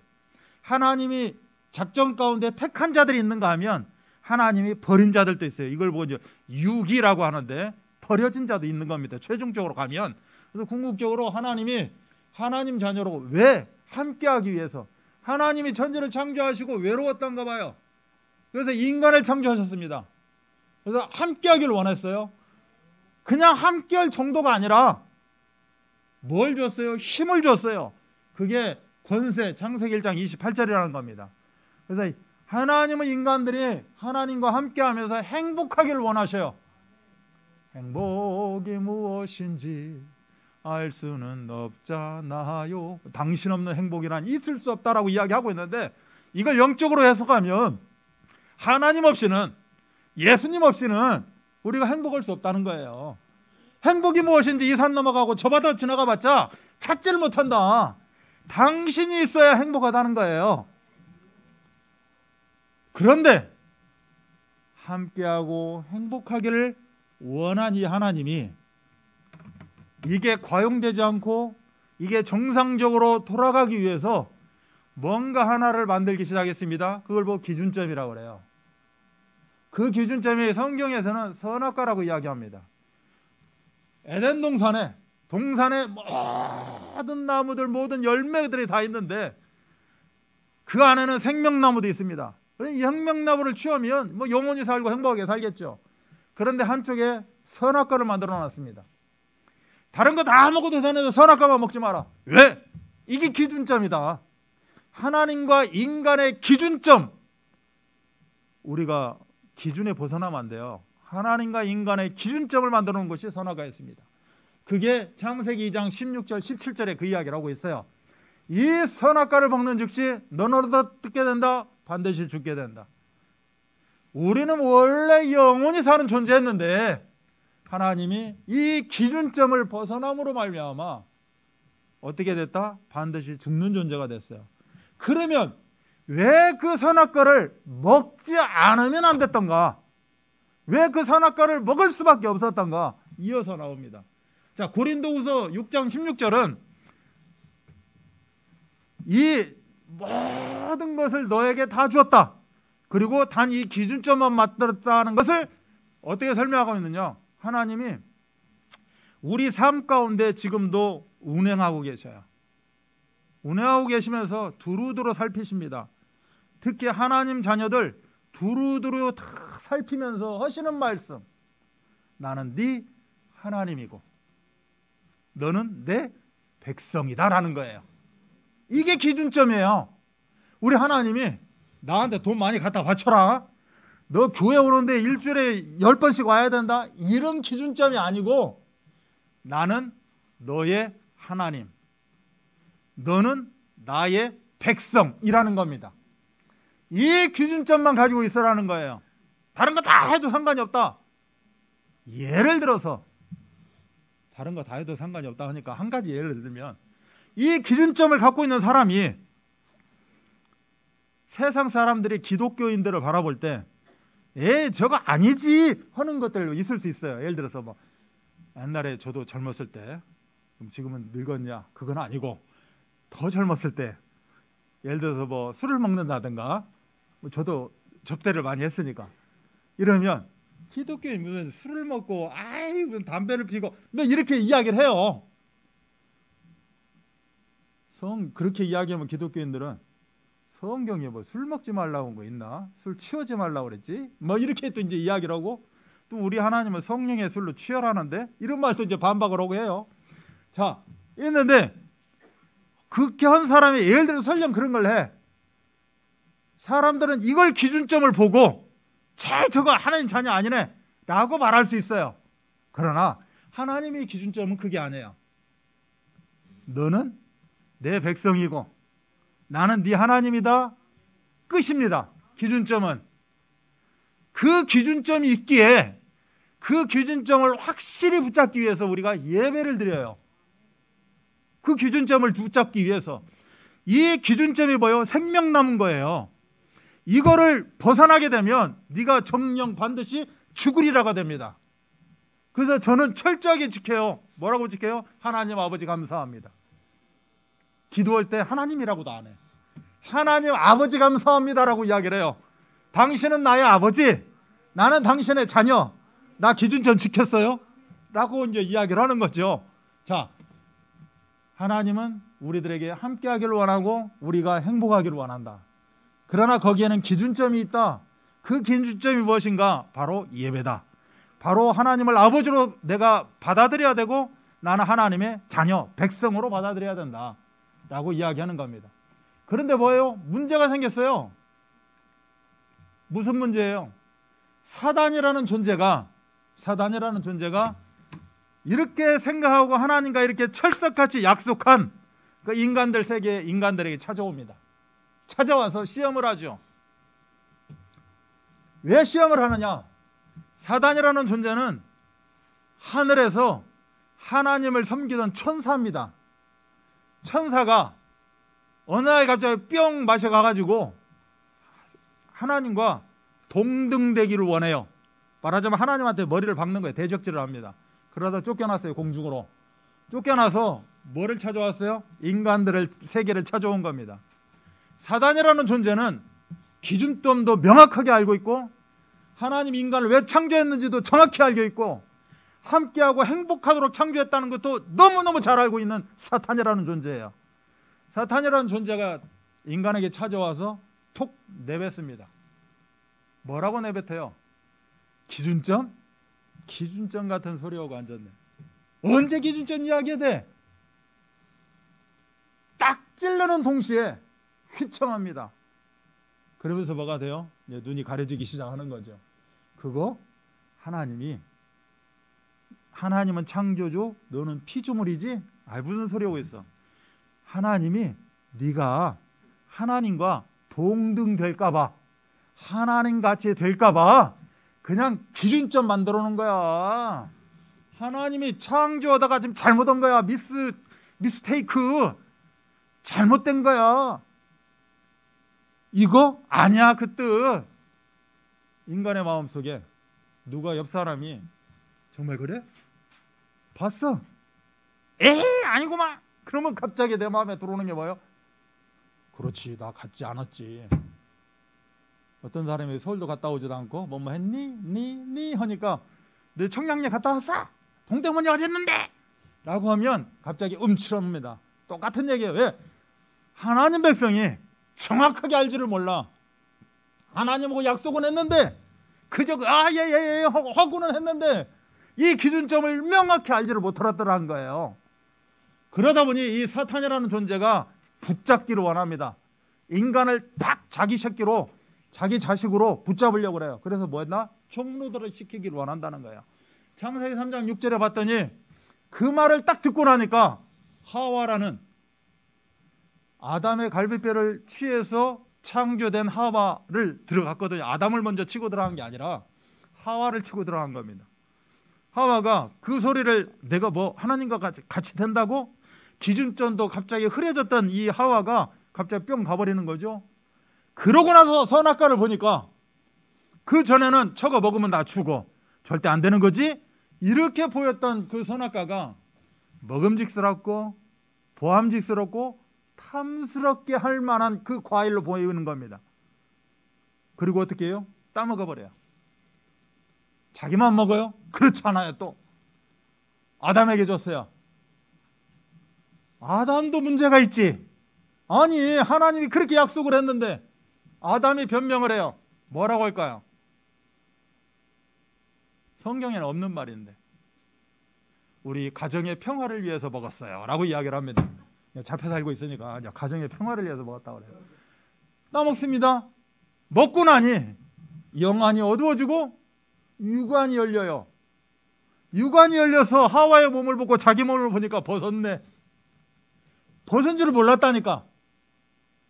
하나님이 작전 가운데 택한 자들이 있는가 하면 하나님이 버린 자들도 있어요. 이걸 보고 유기라고 하는데 버려진 자도 있는 겁니다. 최종적으로 가면. 그래서 궁극적으로 하나님이 하나님 자녀로 왜 함께하기 위해서 하나님이 천지를 창조하시고 외로웠던가 봐요. 그래서 인간을 창조하셨습니다. 그래서 함께하기를 원했어요. 그냥 함께할 정도가 아니라 뭘 줬어요? 힘을 줬어요. 그게 권세, 창세기 1장 28절이라는 겁니다. 그래서 하나님은 인간들이 하나님과 함께하면서 행복하기를 원하셔요. 행복이 무엇인지 알 수는 없잖아요. 당신 없는 행복이란 있을 수 없다라고 이야기하고 있는데, 이걸 영적으로 해석하면 하나님 없이는, 예수님 없이는 우리가 행복할 수 없다는 거예요. 행복이 무엇인지 이 산 넘어가고 저 바다 지나가 봤자 찾지를 못한다. 당신이 있어야 행복하다는 거예요. 그런데 함께하고 행복하기를 원한 이 하나님이 이게 과용되지 않고 이게 정상적으로 돌아가기 위해서 뭔가 하나를 만들기 시작했습니다. 그걸 보고 기준점이라고 그래요. 그 기준점이 성경에서는 선악과라고 이야기합니다. 에덴 동산에 모든 나무들, 모든 열매들이 다 있는데 그 안에는 생명나무도 있습니다. 이 생명나무를 취하면 영원히 살고 행복하게 살겠죠. 그런데 한쪽에 선악과를 만들어 놨습니다. 다른 거 다 먹어도 되는데 선악과만 먹지 마라. 왜? 이게 기준점이다. 하나님과 인간의 기준점. 우리가 기준에 벗어나면 안 돼요. 하나님과 인간의 기준점을 만들어 놓은 것이 선악과였습니다. 그게 창세기 2장 16절 17절에 그 이야기를 하고 있어요. 이 선악과를 먹는 즉시 너는 얻게 된다, 반드시 죽게 된다. 우리는 원래 영원히 사는 존재였는데 하나님이 이 기준점을 벗어남으로 말미암아 어떻게 됐다? 반드시 죽는 존재가 됐어요. 그러면 왜 그 선악과를 먹지 않으면 안 됐던가? 왜 그 선악과를 먹을 수밖에 없었던가? 이어서 나옵니다. 자, 고린도후서 6장 16절은 이 모든 것을 너에게 다 주었다. 그리고 단 이 기준점만 만들었다는 것을 어떻게 설명하고 있느냐? 하나님이 우리 삶 가운데 지금도 운행하고 계셔요. 운행하고 계시면서 두루두루 살피십니다. 특히 하나님 자녀들 두루두루 다 살피면서 하시는 말씀. 나는 네 하나님이고 너는 내 백성이다라는 거예요. 이게 기준점이에요. 우리 하나님이 나한테 돈 많이 갖다 바쳐라, 너 교회 오는데 일주일에 10번씩 와야 된다, 이런 기준점이 아니고 나는 너의 하나님, 너는 나의 백성이라는 겁니다. 이 기준점만 가지고 있으라는 거예요. 다른 거 다 해도 상관이 없다. 예를 들어서 다른 거 다 해도 상관이 없다 하니까 한 가지 예를 들면, 이 기준점을 갖고 있는 사람이 세상 사람들이 기독교인들을 바라볼 때 저거 아니지 하는 것들 있을 수 있어요. 예를 들어서 옛날에 저도 젊었을 때, 지금은 늙었냐, 그건 아니고 더 젊었을 때 예를 들어서 술을 먹는다든가, 저도 접대를 많이 했으니까, 이러면 기독교인 무슨 술을 먹고 무슨 담배를 피고 이렇게 이야기를 해요. 그렇게 이야기하면 기독교인들은 성경에 술 먹지 말라고 한 거 있나? 술 취하지 말라고 그랬지? 이렇게 또 이제 이야기를 하고, 또 우리 하나님은 성령의 술로 취하라는데 이런 말도 이제 반박을 하고 해요. 자, 있는데 그렇게 한 사람이 예를 들어 설령 그런 걸 해. 사람들은 이걸 기준점을 보고 저거 하나님 자녀 아니네 라고 말할 수 있어요. 그러나 하나님의 기준점은 그게 아니에요. 너는 내 백성이고 나는 네 하나님이다, 끝입니다. 기준점은. 그 기준점이 있기에 그 기준점을 확실히 붙잡기 위해서 우리가 예배를 드려요. 그 기준점을 붙잡기 위해서. 이 기준점이 뭐예요? 생명 남은 거예요. 이거를 벗어나게 되면 네가 정령 반드시 죽으리라가 됩니다. 그래서 저는 철저하게 지켜요. 뭐라고 지켜요? 하나님 아버지 감사합니다. 기도할 때 하나님이라고도 안 해. 하나님 아버지 감사합니다라고 이야기를 해요. 당신은 나의 아버지, 나는 당신의 자녀, 나 기준점 지켰어요? 라고 이제 이야기를 하는 거죠. 자, 하나님은 우리들에게 함께 하기를 원하고 우리가 행복하기를 원한다. 그러나 거기에는 기준점이 있다. 그 기준점이 무엇인가? 바로 예배다. 바로 하나님을 아버지로 내가 받아들여야 되고 나는 하나님의 자녀, 백성으로 받아들여야 된다 라고 이야기하는 겁니다. 그런데 뭐예요? 문제가 생겼어요. 무슨 문제예요? 사단이라는 존재가 이렇게 생각하고 하나님과 이렇게 철석같이 약속한 그 인간들 세계 인간들에게 찾아옵니다. 찾아와서 시험을 하죠. 왜 시험을 하느냐? 사단이라는 존재는 하늘에서 하나님을 섬기던 천사입니다. 천사가 어느 날 갑자기 뿅 마셔가가지고 하나님과 동등되기를 원해요. 말하자면 하나님한테 머리를 박는 거예요. 대적질을 합니다. 그러다 쫓겨났어요. 공중으로. 쫓겨나서 뭐를 찾아왔어요? 인간들을 세계를 찾아온 겁니다. 사단이라는 존재는 기준점도 명확하게 알고 있고 하나님 인간을 왜 창조했는지도 정확히 알고 있고 함께하고 행복하도록 창조했다는 것도 너무너무 잘 알고 있는 사탄이라는 존재예요. 사탄이라는 존재가 인간에게 찾아와서 톡 내뱉습니다. 뭐라고 내뱉어요? 기준점? 기준점 같은 소리하고 앉았네. 언제 기준점 이야기해야 돼? 딱 찔르는 동시에 휘청합니다. 그러면서 뭐가 돼요? 눈이 가려지기 시작하는 거죠. 그거 하나님은 창조주, 너는 피조물이지? 무슨 소리 하고 있어? 하나님이 네가 하나님과 동등될까봐, 하나님같이 될까봐 그냥 기준점 만들어 놓은 거야. 하나님이 창조하다가 지금 잘못한 거야. 미스테이크. 잘못된 거야. 이거 아니야 그 뜻. 인간의 마음속에 누가 옆 사람이 정말 그래? 봤어? 에이 아니구만. 그러면 갑자기 내 마음에 들어오는 게 뭐예요? 그렇지, 나 같지 않았지. 어떤 사람이 서울도 갔다 오지도 않고 뭐뭐 했니? 니 하니까 내 청량리 갔다 왔어? 동대문이 어딨는데? 라고 하면 갑자기 음칠합니다. 똑같은 얘기예요. 왜? 하나님 백성이 정확하게 알지를 몰라. 하나님하고 약속은 했는데 그저 예예예 하고는 했는데 이 기준점을 명확히 알지를 못하더라는 거예요. 그러다 보니 이 사탄이라는 존재가 붙잡기를 원합니다. 인간을 딱 자기 새끼로 자기 자식으로 붙잡으려고 그래요. 그래서 뭐 했나? 종로들을 시키기를 원한다는 거예요. 창세기 3장 6절에 봤더니 그 말을 딱 듣고 나니까 하와라는 아담의 갈비뼈를 취해서 창조된 하와를 들어갔거든요. 아담을 먼저 치고 들어간 게 아니라 하와를 치고 들어간 겁니다. 하와가 그 소리를 내가 뭐 하나님과 같이 된다고? 기준점도 갑자기 흐려졌던 이 하와가 갑자기 뿅 가버리는 거죠. 그러고 나서 선악과를 보니까 그 전에는 저거 먹으면 나 죽어, 절대 안 되는 거지, 이렇게 보였던 그 선악과가 먹음직스럽고 보암직스럽고 탐스럽게 할 만한 그 과일로 보이는 겁니다. 그리고 어떻게 해요? 따먹어버려요. 자기만 먹어요? 그렇잖아요. 또 아담에게 줬어요. 아담도 문제가 있지. 아니 하나님이 그렇게 약속을 했는데 아담이 변명을 해요. 뭐라고 할까요? 성경에는 없는 말인데 우리 가정의 평화를 위해서 먹었어요 라고 이야기를 합니다. 잡혀 살고 있으니까 가정의 평화를 위해서 먹었다고 그래요. 따먹습니다. 먹고 나니 영안이 어두워지고 유관이 열려요. 유관이 열려서 하와의 몸을 보고 자기 몸을 보니까 벗었네. 벗은 줄을 몰랐다니까.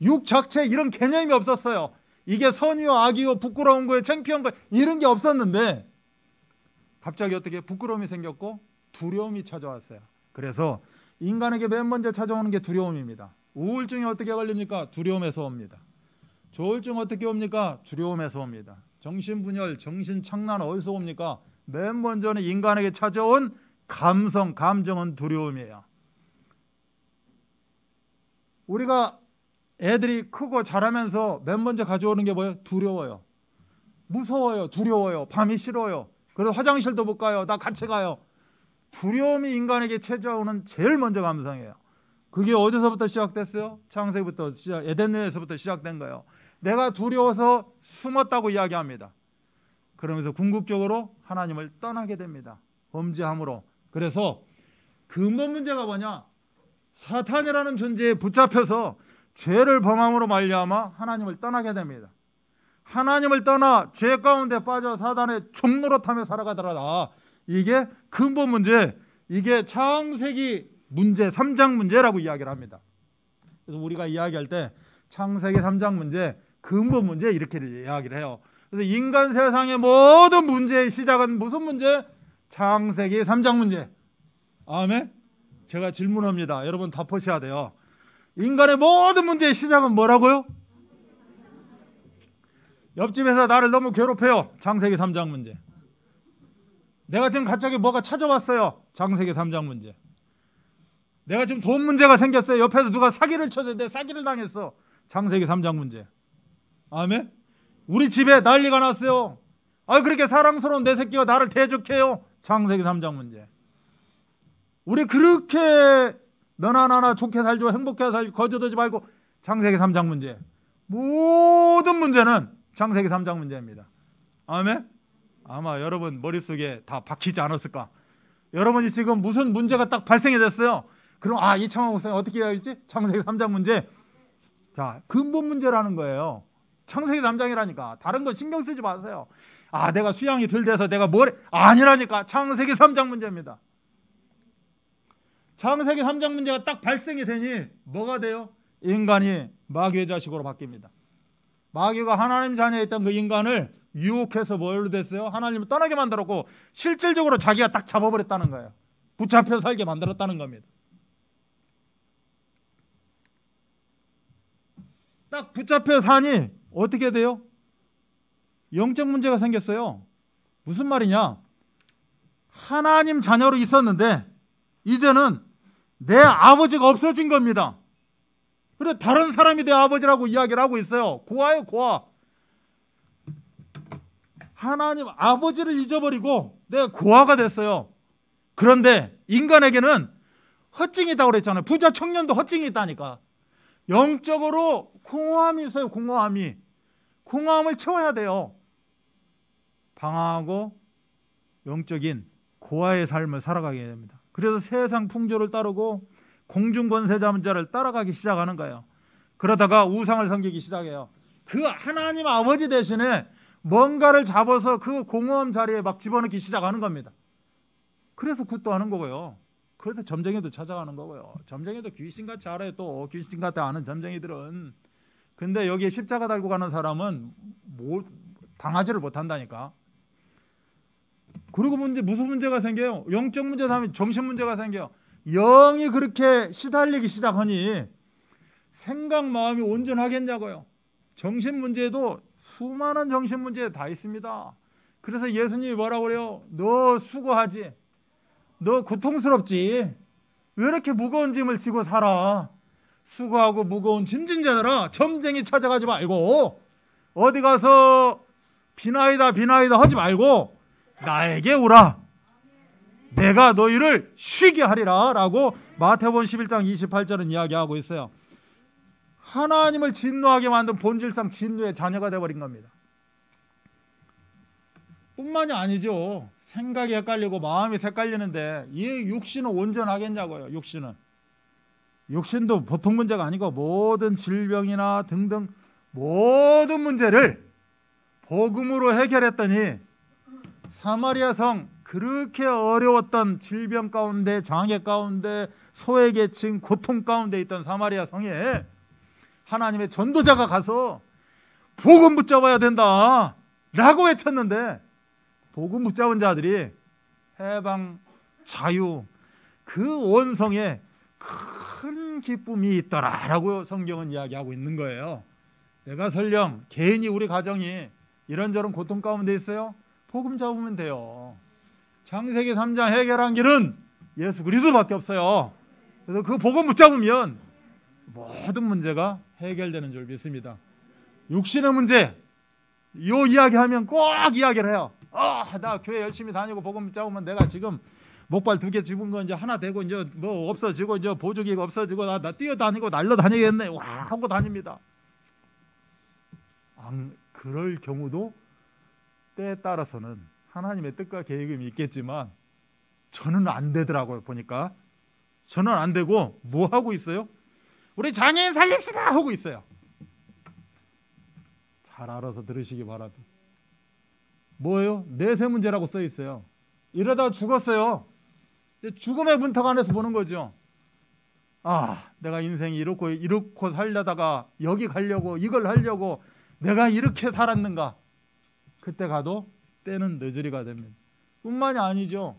육 자체에 이런 개념이 없었어요. 이게 선이요 악이요 부끄러운 거예요 창피한 거예요 이런 게 없었는데 갑자기 어떻게 부끄러움이 생겼고 두려움이 찾아왔어요. 그래서 인간에게 맨 먼저 찾아오는 게 두려움입니다. 우울증이 어떻게 걸립니까? 두려움에서 옵니다. 조울증 어떻게 옵니까? 두려움에서 옵니다. 정신분열, 정신착란 어디서 옵니까? 맨 먼저는 인간에게 찾아온 감정은 두려움이에요. 우리가 애들이 크고 자라면서 맨 먼저 가져오는 게 뭐예요? 두려워요. 무서워요. 두려워요. 밤이 싫어요. 그래서 화장실도 못 가요. 나 같이 가요. 두려움이 인간에게 찾아오는 제일 먼저 감성이에요. 그게 어디서부터 시작됐어요? 창세부터 에덴에서부터 시작된 거예요. 내가 두려워서 숨었다고 이야기합니다. 그러면서 궁극적으로 하나님을 떠나게 됩니다. 범죄함으로. 그래서 근본 문제가 뭐냐? 사탄이라는 존재에 붙잡혀서 죄를 범함으로 말미암아 하나님을 떠나게 됩니다. 하나님을 떠나 죄 가운데 빠져 사단의 종노릇하며 살아가더라. 이게 근본 문제, 이게 창세기 문제 3장 문제라고 이야기를 합니다. 그래서 우리가 이야기할 때 창세기 3장 문제, 근본 문제 이렇게 이야기를 해요. 그래서 인간 세상의 모든 문제의 시작은 무슨 문제? 창세기 3장 문제. 아멘? 제가 질문합니다. 여러분 답하셔야 돼요. 인간의 모든 문제의 시작은 뭐라고요? 옆집에서 나를 너무 괴롭혀요. 창세기 3장 문제. 내가 지금 갑자기 뭐가 찾아왔어요. 창세기 3장 문제. 내가 지금 돈 문제가 생겼어요. 옆에서 누가 사기를 쳤는데 사기를 당했어. 창세기 3장 문제. 아멘? 우리 집에 난리가 났어요. 그렇게 사랑스러운 내 새끼가 나를 대적해요. 창세기 3장 문제. 우리 그렇게 너나 나나 좋게 살고 행복하게 살고 거저들지 말고 창세기 3장 문제. 모든 문제는 창세기 3장 문제입니다. 아멘? 아마 여러분 머릿속에 다 박히지 않았을까? 여러분이 지금 무슨 문제가 딱 발생이 됐어요. 그럼 이창호 목사님 어떻게 해야지? 창세기 3장 문제. 자, 근본 문제라는 거예요. 창세기 3장이라니까. 다른 거 신경 쓰지 마세요. 내가 수양이 덜 돼서 내가 아니라니까. 창세기 3장 문제입니다. 창세기 3장 문제가 딱 발생이 되니 뭐가 돼요? 인간이 마귀의 자식으로 바뀝니다. 마귀가 하나님 자녀에 있던 그 인간을 유혹해서 뭘로 됐어요? 하나님을 떠나게 만들었고 실질적으로 자기가 딱 잡아버렸다는 거예요. 붙잡혀 살게 만들었다는 겁니다. 딱 붙잡혀 사니 어떻게 돼요? 영적 문제가 생겼어요. 무슨 말이냐? 하나님 자녀로 있었는데 이제는 내 아버지가 없어진 겁니다. 그래 다른 사람이 내 아버지라고 이야기를 하고 있어요. 고아예요, 고아. 하나님 아버지를 잊어버리고 내가 고아가 됐어요. 그런데 인간에게는 허증이 있다고 그랬잖아요. 부자 청년도 허증이 있다니까. 영적으로 공허함이 있어요. 공허함을 채워야 돼요. 방황하고 영적인 고아의 삶을 살아가게 됩니다. 그래서 세상 풍조를 따르고 공중권세자문자를 따라가기 시작하는 거예요. 그러다가 우상을 섬기기 시작해요. 그 하나님 아버지 대신에 뭔가를 잡아서 그 공허함 자리에 막 집어넣기 시작하는 겁니다. 그래서 굿도 하는 거고요. 그래서 점쟁이도 찾아가는 거고요. 점쟁이도 귀신같이 알아요. 또 귀신같이 아는 점쟁이들은. 근데 여기에 십자가 달고 가는 사람은 당하지를 못한다니까. 그리고 무슨 문제가 생겨요? 영적 문제 다음에 정신 문제가 생겨요. 영이 그렇게 시달리기 시작하니 생각 마음이 온전하겠냐고요. 정신 문제도 수많은 정신 문제 다 있습니다. 그래서 예수님이 뭐라고 그래요? 너 수고하지? 너 고통스럽지? 왜 이렇게 무거운 짐을 지고 살아? 수고하고 무거운 짐진 자들아, 점쟁이 찾아가지 말고 어디 가서 비나이다 하지 말고 나에게 오라. 내가 너희를 쉬게 하리라 라고 마태복음 11장 28절은 이야기하고 있어요. 하나님을 진노하게 만든 본질상 진노의 자녀가 되어버린 겁니다. 뿐만이 아니죠. 생각이 헷갈리고 마음이 헷갈리는데 이 육신은 온전하겠냐고요. 육신도 보통 문제가 아니고 모든 질병이나 등등 모든 문제를 복음으로 해결했더니 사마리아 성, 그렇게 어려웠던 질병 가운데, 장애 가운데, 소외계층, 고통 가운데 있던 사마리아 성에 하나님의 전도자가 가서 복음 붙잡아야 된다 라고 외쳤는데 복음 붙잡은 자들이 해방, 자유, 그 원성에 큰 기쁨이 있더라라고 성경은 이야기하고 있는 거예요. 내가 설령 개인이, 우리 가정이 이런저런 고통 가운데 있어요, 복음 잡으면 돼요. 창세기 3장 해결한 길은 예수 그리스도밖에 없어요. 그래서 그 복음 붙잡으면 모든 문제가 해결되는 줄 믿습니다. 육신의 문제, 요 이야기하면 꼭 이야기를 해요. 나 교회 열심히 다니고 복음 붙잡으면 내가 지금 목발 2개 집은 거 이제 하나 되고 이제 뭐 없어지고 이제 보조기가 없어지고 나 뛰어다니고 날려다니겠네 와 하고 다닙니다. 그럴 경우도 때에 따라서는 하나님의 뜻과 계획이 있겠지만 저는 안 되더라고요. 보니까 저는 안 되고 뭐 하고 있어요? 우리 장애인 살립시다 하고 있어요. 잘 알아서 들으시기 바랍니다. 뭐예요? 내세 문제라고 써 있어요. 이러다가 죽었어요. 죽음의 문턱 안에서 보는 거죠. 내가 인생이 이렇고 살려다가 여기 가려고 이걸 하려고 내가 이렇게 살았는가. 그때 가도 때는 늦으리가 됩니다. 뿐만이 아니죠.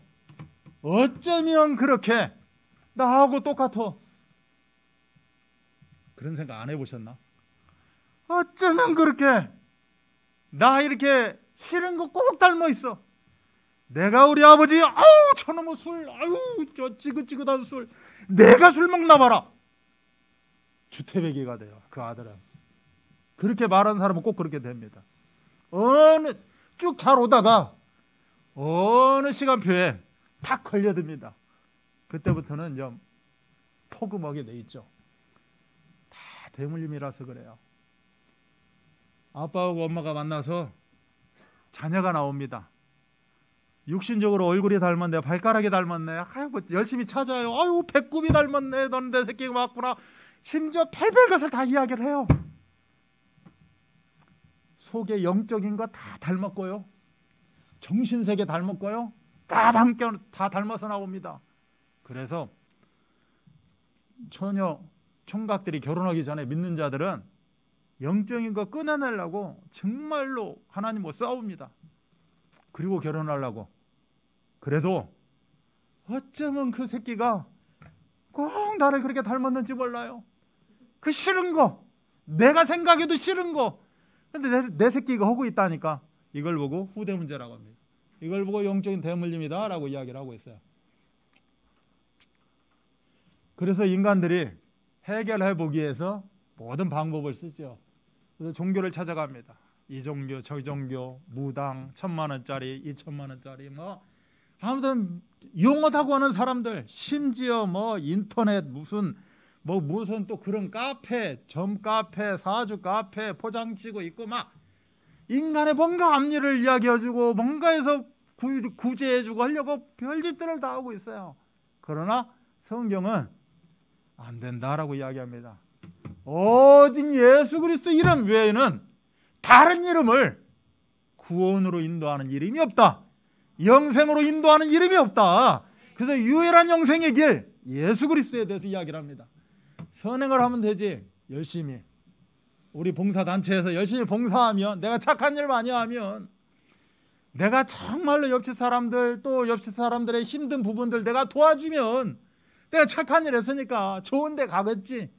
어쩌면 그렇게 나하고 똑같아. 그런 생각 안 해보셨나? 어쩌면 그렇게 나 이렇게 싫은 거 꼭 닮아 있어. 내가 우리 아버지 저놈의 술, 저 찌긋찌긋한 술, 내가 술 먹나 봐라. 주태배기가 돼요. 그 아들은. 그렇게 말하는 사람은 꼭 그렇게 됩니다. 쭉 잘 오다가 어느 시간표에 탁 걸려듭니다. 그때부터는 좀 포금하게 돼 있죠. 다 대물림이라서 그래요. 아빠하고 엄마가 만나서 자녀가 나옵니다. 육신적으로 얼굴이 닮았네, 발가락이 닮았네, 뭐 열심히 찾아요. 배꼽이 닮았네, 넌 내 새끼가 맞구나. 심지어 별별 것을 다 이야기를 해요. 속에 영적인 거 다 닮았고요, 정신세계 닮았고요, 다 함께 다 닮아서 나옵니다. 그래서 처녀 총각들이 결혼하기 전에 믿는 자들은 영적인 거 끊어내려고 정말로 하나님과 싸웁니다. 그리고 결혼하려고. 그래도 어쩌면 그 새끼가 꼭 나를 그렇게 닮았는지 몰라요. 그 싫은 거, 내가 생각해도 싫은 거, 근데 내 새끼가 하고 있다니까. 이걸 보고 후대 문제라고 합니다. 이걸 보고 영적인 대물림이다 라고 이야기를 하고 있어요. 그래서 인간들이 해결해 보기 위해서 모든 방법을 쓰죠. 그래서 종교를 찾아갑니다. 이 종교, 저 종교, 무당, 1,000만 원짜리, 2,000만 원짜리, 뭐 아무튼 용어다고 하는 사람들, 심지어 뭐 인터넷 무슨 또 그런 카페, 점 카페, 사주 카페 포장치고 있고 막 인간의 뭔가 앞일을 이야기해주고 뭔가에서 구제해주고 하려고 별짓들을 다 하고 있어요. 그러나 성경은 안 된다라고 이야기합니다. 오직 예수 그리스도 이름 외에는 다른 이름을 구원으로 인도하는 이름이 없다. 영생으로 인도하는 이름이 없다. 그래서 유일한 영생의 길, 예수 그리스도에 대해서 이야기를 합니다. 선행을 하면 되지. 열심히 우리 봉사단체에서 열심히 봉사하면, 내가 착한 일 많이 하면, 내가 정말로 옆집 사람들, 또 옆집 사람들의 힘든 부분들 내가 도와주면 내가 착한 일 했으니까 좋은 데 가겠지.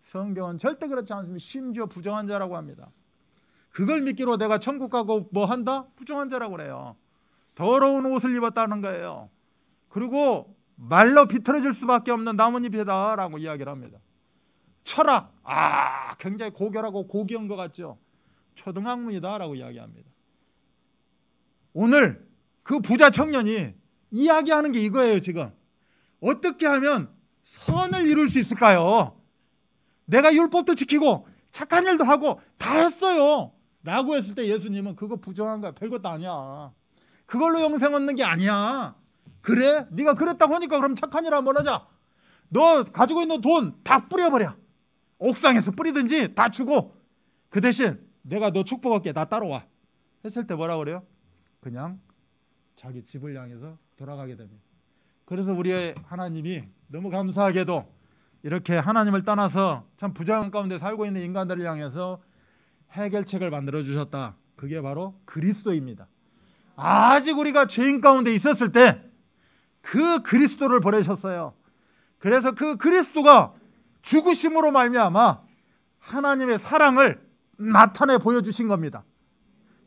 성경은 절대 그렇지 않습니다. 심지어 부정한 자라고 합니다. 그걸 믿기로 내가 천국 가고 뭐 한다? 부정한 자라고 그래요. 더러운 옷을 입었다는 거예요. 그리고 말로 비틀어질 수밖에 없는 나뭇잎이다 라고 이야기를 합니다. 철학, 굉장히 고결하고 고귀한 것 같죠. 초등학문이다 라고 이야기합니다. 오늘 그 부자 청년이 이야기하는 게 이거예요. 지금 어떻게 하면 선을 이룰 수 있을까요? 내가 율법도 지키고 착한 일도 하고 다 했어요 라고 했을 때 예수님은 그거 부정한 거야. 별것도 아니야. 그걸로 영생 얻는 게 아니야. 그래? 네가 그랬다고 하니까 그럼 착한 일 한번 하자. 너 가지고 있는 돈 다 뿌려버려. 옥상에서 뿌리든지 다 주고, 그 대신 내가 너 축복할게. 나 따라와. 했을 때 뭐라 그래요? 그냥 자기 집을 향해서 돌아가게 됩니다. 그래서 우리 하나님이 너무 감사하게도 이렇게 하나님을 떠나서 참 부정한 가운데 살고 있는 인간들을 향해서 해결책을 만들어 주셨다. 그게 바로 그리스도입니다. 아직 우리가 죄인 가운데 있었을 때 그 그리스도를 보내셨어요. 그래서 그 그리스도가 죽으심으로 말미암아 하나님의 사랑을 나타내 보여주신 겁니다.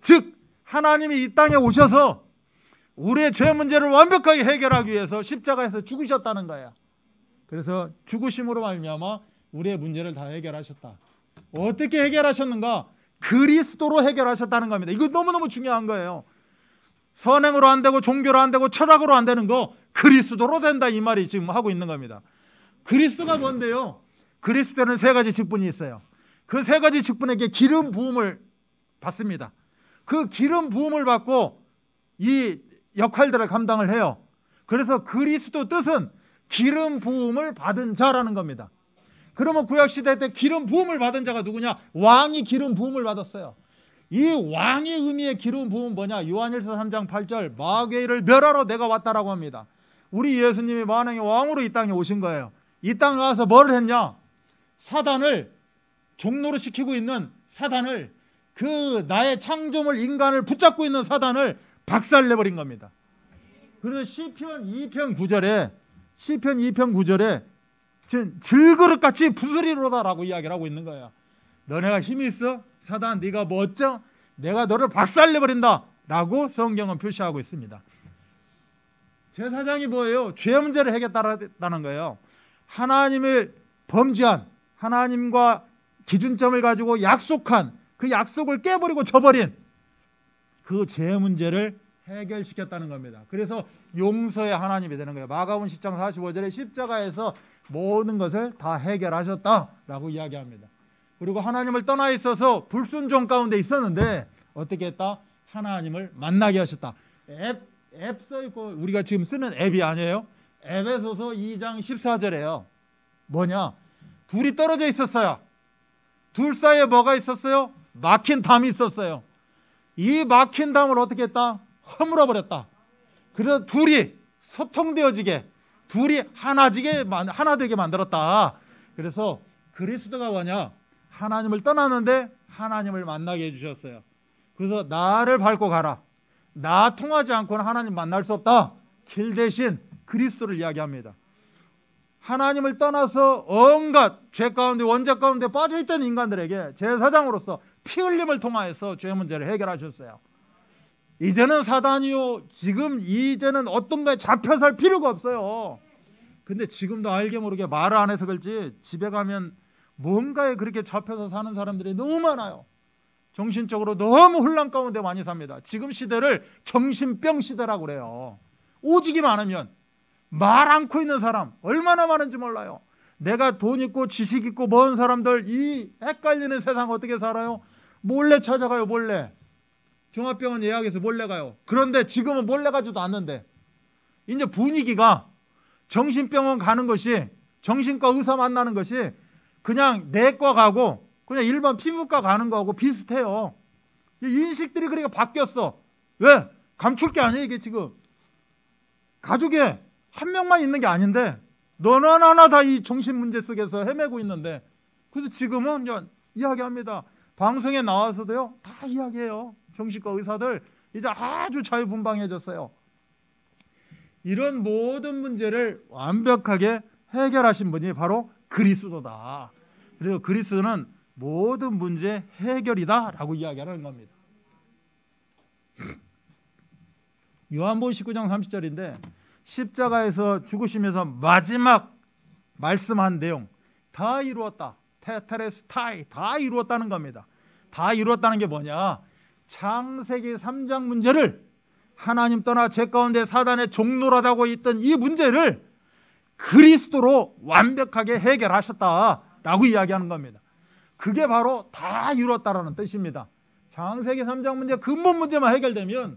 즉 하나님이 이 땅에 오셔서 우리의 죄 문제를 완벽하게 해결하기 위해서 십자가에서 죽으셨다는 거예요. 그래서 죽으심으로 말미암아 우리의 문제를 다 해결하셨다. 어떻게 해결하셨는가? 그리스도로 해결하셨다는 겁니다. 이거 너무너무 중요한 거예요. 선행으로 안 되고 종교로 안 되고 철학으로 안 되는 거 그리스도로 된다, 이 말이 지금 하고 있는 겁니다. 그리스도가 뭔데요? 그리스도는 세 가지 직분이 있어요. 그 세 가지 직분에게 기름 부음을 받습니다. 그 기름 부음을 받고 이 역할들을 감당을 해요. 그래서 그리스도 뜻은 기름 부음을 받은 자라는 겁니다. 그러면 구약시대 때 기름 부음을 받은 자가 누구냐? 왕이 기름 부음을 받았어요. 이 왕의 의미의 기름 부음은 뭐냐? 요한일서 3장 8절 마귀를 멸하러 내가 왔다라고 합니다. 우리 예수님이 만왕의 왕으로 이 땅에 오신 거예요. 이 땅에 와서 뭘 했냐? 사단을 종노릇 시키고 있는 사단을, 그 나의 창조물 인간을 붙잡고 있는 사단을 박살내버린 겁니다. 그래서 시편 2편 9절에 질그릇같이 부스리로다라고 이야기를 하고 있는 거예요. 너네가 힘이 있어? 사단 네가 뭐 어쩌? 내가 너를 박살내버린다 라고 성경은 표시하고 있습니다. 제사장이 뭐예요? 죄 문제를 해결했다는 거예요. 하나님을 범죄한, 하나님과 기준점을 가지고 약속한 그 약속을 깨버리고 저버린 그 죄 문제를 해결시켰다는 겁니다. 그래서 용서의 하나님이 되는 거예요. 마가복음 10장 45절에 십자가에서 모든 것을 다 해결하셨다라고 이야기합니다. 그리고 하나님을 떠나 있어서 불순종 가운데 있었는데 어떻게 했다? 하나님을 만나게 하셨다. 앱 써있고 우리가 지금 쓰는 앱이 아니에요. 에베소서 2장 14절에요. 뭐냐? 둘이 떨어져 있었어요. 둘 사이에 뭐가 있었어요? 막힌 담이 있었어요. 이 막힌 담을 어떻게 했다? 허물어 버렸다. 그래서 둘이 소통되어지게, 둘이 하나 되게 만들었다. 그래서 그리스도가 뭐냐? 하나님을 떠났는데 하나님을 만나게 해주셨어요. 그래서 나를 밟고 가라. 나 통하지 않고는 하나님 만날 수 없다. 길 대신 그리스도를 이야기합니다. 하나님을 떠나서 온갖 죄 가운데, 원죄 가운데 빠져있던 인간들에게 제사장으로서 피 흘림을 통하여서 죄 문제를 해결하셨어요. 이제는 사단이요, 이제는 어떤 거에 잡혀 살 필요가 없어요. 근데 지금도 알게 모르게 말을 안 해서 그렇지 집에 가면 뭔가에 그렇게 잡혀서 사는 사람들이 너무 많아요. 정신적으로 너무 혼란 가운데 많이 삽니다. 지금 시대를 정신병 시대라고 그래요. 오직이 많으면 말 않고 있는 사람 얼마나 많은지 몰라요. 내가 돈 있고 지식 있고 먼 사람들, 이 헷갈리는 세상 어떻게 살아요? 몰래 찾아가요. 몰래 종합병원 예약해서 몰래 가요. 그런데 지금은 몰래 가지도 않는데 이제 분위기가 정신병원 가는 것이, 정신과 의사 만나는 것이 그냥 내과 가고 그냥 일반 피부과 가는 거하고 비슷해요. 인식들이 그렇게 바뀌었어. 왜? 감출 게 아니에요. 이게 지금 가족에 한 명만 있는 게 아닌데 너나 나나 다 이 정신 문제 속에서 헤매고 있는데, 그래서 지금은 이제 이야기합니다. 방송에 나와서도요 다 이야기해요. 정신과 의사들 이제 아주 자유분방해졌어요. 이런 모든 문제를 완벽하게 해결하신 분이 바로 그리스도다. 그래서 그리스도는 모든 문제 해결이다 라고 이야기하는 겁니다. 요한복음 19장 30절인데 십자가에서 죽으시면서 마지막 말씀한 내용 다 이루었다. 테테레스타이, 다 이루었다는 겁니다. 다 이루었다는 게 뭐냐? 창세기 3장 문제를, 하나님 떠나 죄 가운데 사단의 종노릇하고 있던 이 문제를 그리스도로 완벽하게 해결하셨다라고 이야기하는 겁니다. 그게 바로 다 이루었다라는 뜻입니다. 창세기 3장 문제, 근본 문제만 해결되면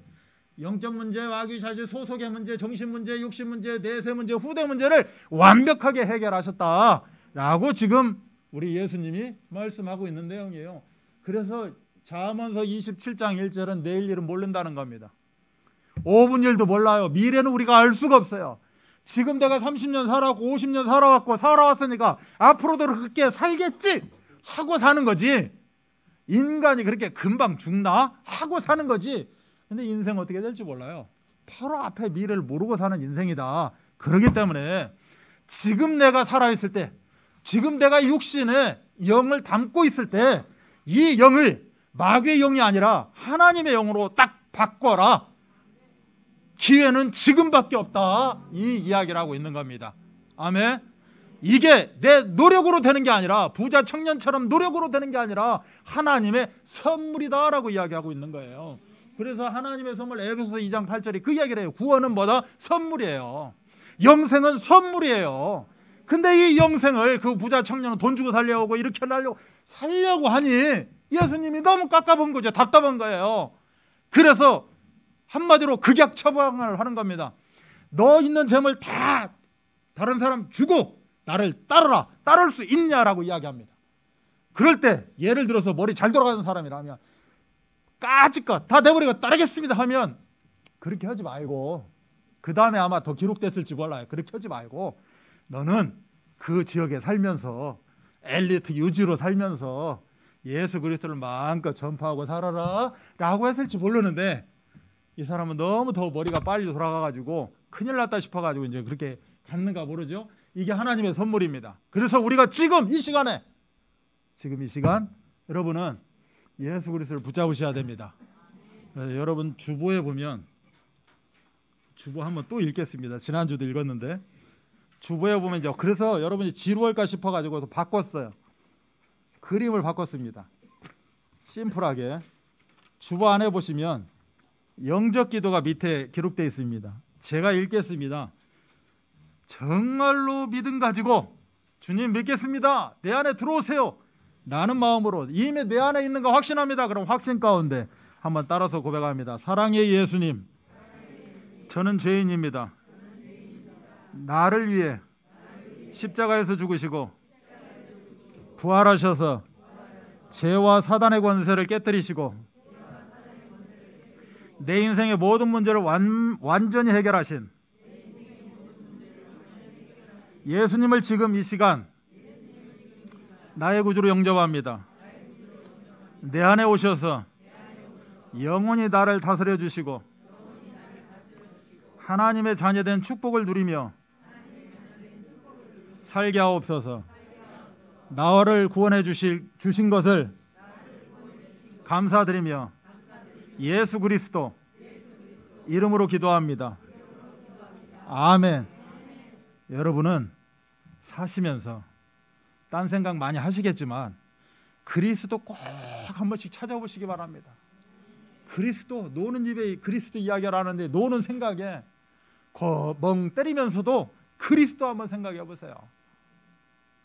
영적 문제, 와귀자주, 소속의 문제, 정신 문제, 육신 문제, 내세 문제, 후대 문제를 완벽하게 해결하셨다라고 지금 우리 예수님이 말씀하고 있는 내용이에요. 그래서 잠언서 27장 1절은 내일 일은 모른다는 겁니다. 5분 일도 몰라요. 미래는 우리가 알 수가 없어요. 지금 내가 30년 살아왔고 50년 살아왔으니까 앞으로도 그렇게 살겠지 하고 사는 거지. 인간이 그렇게 금방 죽나 하고 사는 거지. 근데 인생 어떻게 될지 몰라요. 바로 앞에 미래를 모르고 사는 인생이다. 그렇기 때문에 지금 내가 살아있을 때, 지금 내가 육신에 영을 담고 있을 때 이 영을 마귀의 영이 아니라 하나님의 영으로 딱 바꿔라. 기회는 지금밖에 없다. 이 이야기를 하고 있는 겁니다. 아멘. 이게 내 노력으로 되는 게 아니라, 부자 청년처럼 노력으로 되는 게 아니라 하나님의 선물이다라고 이야기하고 있는 거예요. 그래서 하나님의 선물, 에베소서 2장 8절이 그 이야기를 해요. 구원은 뭐다? 선물이에요. 영생은 선물이에요. 근데 이 영생을 그 부자 청년은 돈 주고 살려고 이렇게 살려고 하니 예수님이 너무 깝깝한 거죠. 답답한 거예요. 그래서 한마디로 극약 처방을 하는 겁니다. 너 있는 재물 다 다른 사람 주고 나를 따르라. 따를 수 있냐라고 이야기합니다. 그럴 때 예를 들어서 머리 잘 돌아가는 사람이라면 까짓것 다 내버리고 따르겠습니다 하면 그렇게 하지 말고, 그 다음에 아마 더 기록됐을지 몰라요. 그렇게 하지 말고 너는 그 지역에 살면서 엘리트 유지로 살면서 예수 그리스도를 마음껏 전파하고 살아라 라고 했을지 모르는데, 이 사람은 너무 더 머리가 빨리 돌아가가지고 큰일 났다 싶어가지고 이제 그렇게 갔는가 모르죠. 이게 하나님의 선물입니다. 그래서 우리가 지금 이 시간에, 지금 이 시간 여러분은 예수 그리스도를 붙잡으셔야 됩니다. 여러분 주보에 보면, 주보 한번 또 읽겠습니다. 지난주도 읽었는데 주보에 보면 이제, 그래서 여러분이 지루할까 싶어가지고 또 바꿨어요. 그림을 바꿨습니다. 심플하게 주보 안에 보시면 영적 기도가 밑에 기록되어 있습니다. 제가 읽겠습니다. 정말로 믿음 가지고 주님 믿겠습니다. 내 안에 들어오세요. 라는 마음으로, 이미 내 안에 있는 거 확신합니다. 그럼 확신 가운데 한번 따라서 고백합니다. 사랑의 예수님, 저는 죄인입니다. 나를 위해 십자가에서 죽으시고 부활하셔서 죄와 사단의 권세를 깨뜨리시고 내 인생의 모든 문제를 완전히 해결하신 예수님을 지금 이 시간 나의 구주로 영접합니다. 내 안에 오셔서 영원히 나를 다스려 주시고 하나님의 자녀된 축복을 누리며 살게 하옵소서. 나를 구원해 주신 것을 감사드리며 예수 그리스도 이름으로 기도합니다. 아멘. 여러분은 사시면서 딴 생각 많이 하시겠지만 그리스도 꼭 한 번씩 찾아보시기 바랍니다. 그리스도, 노는 입에 그리스도 이야기를 하는데 노는 생각에 멍 때리면서도 그리스도 한번 생각해 보세요.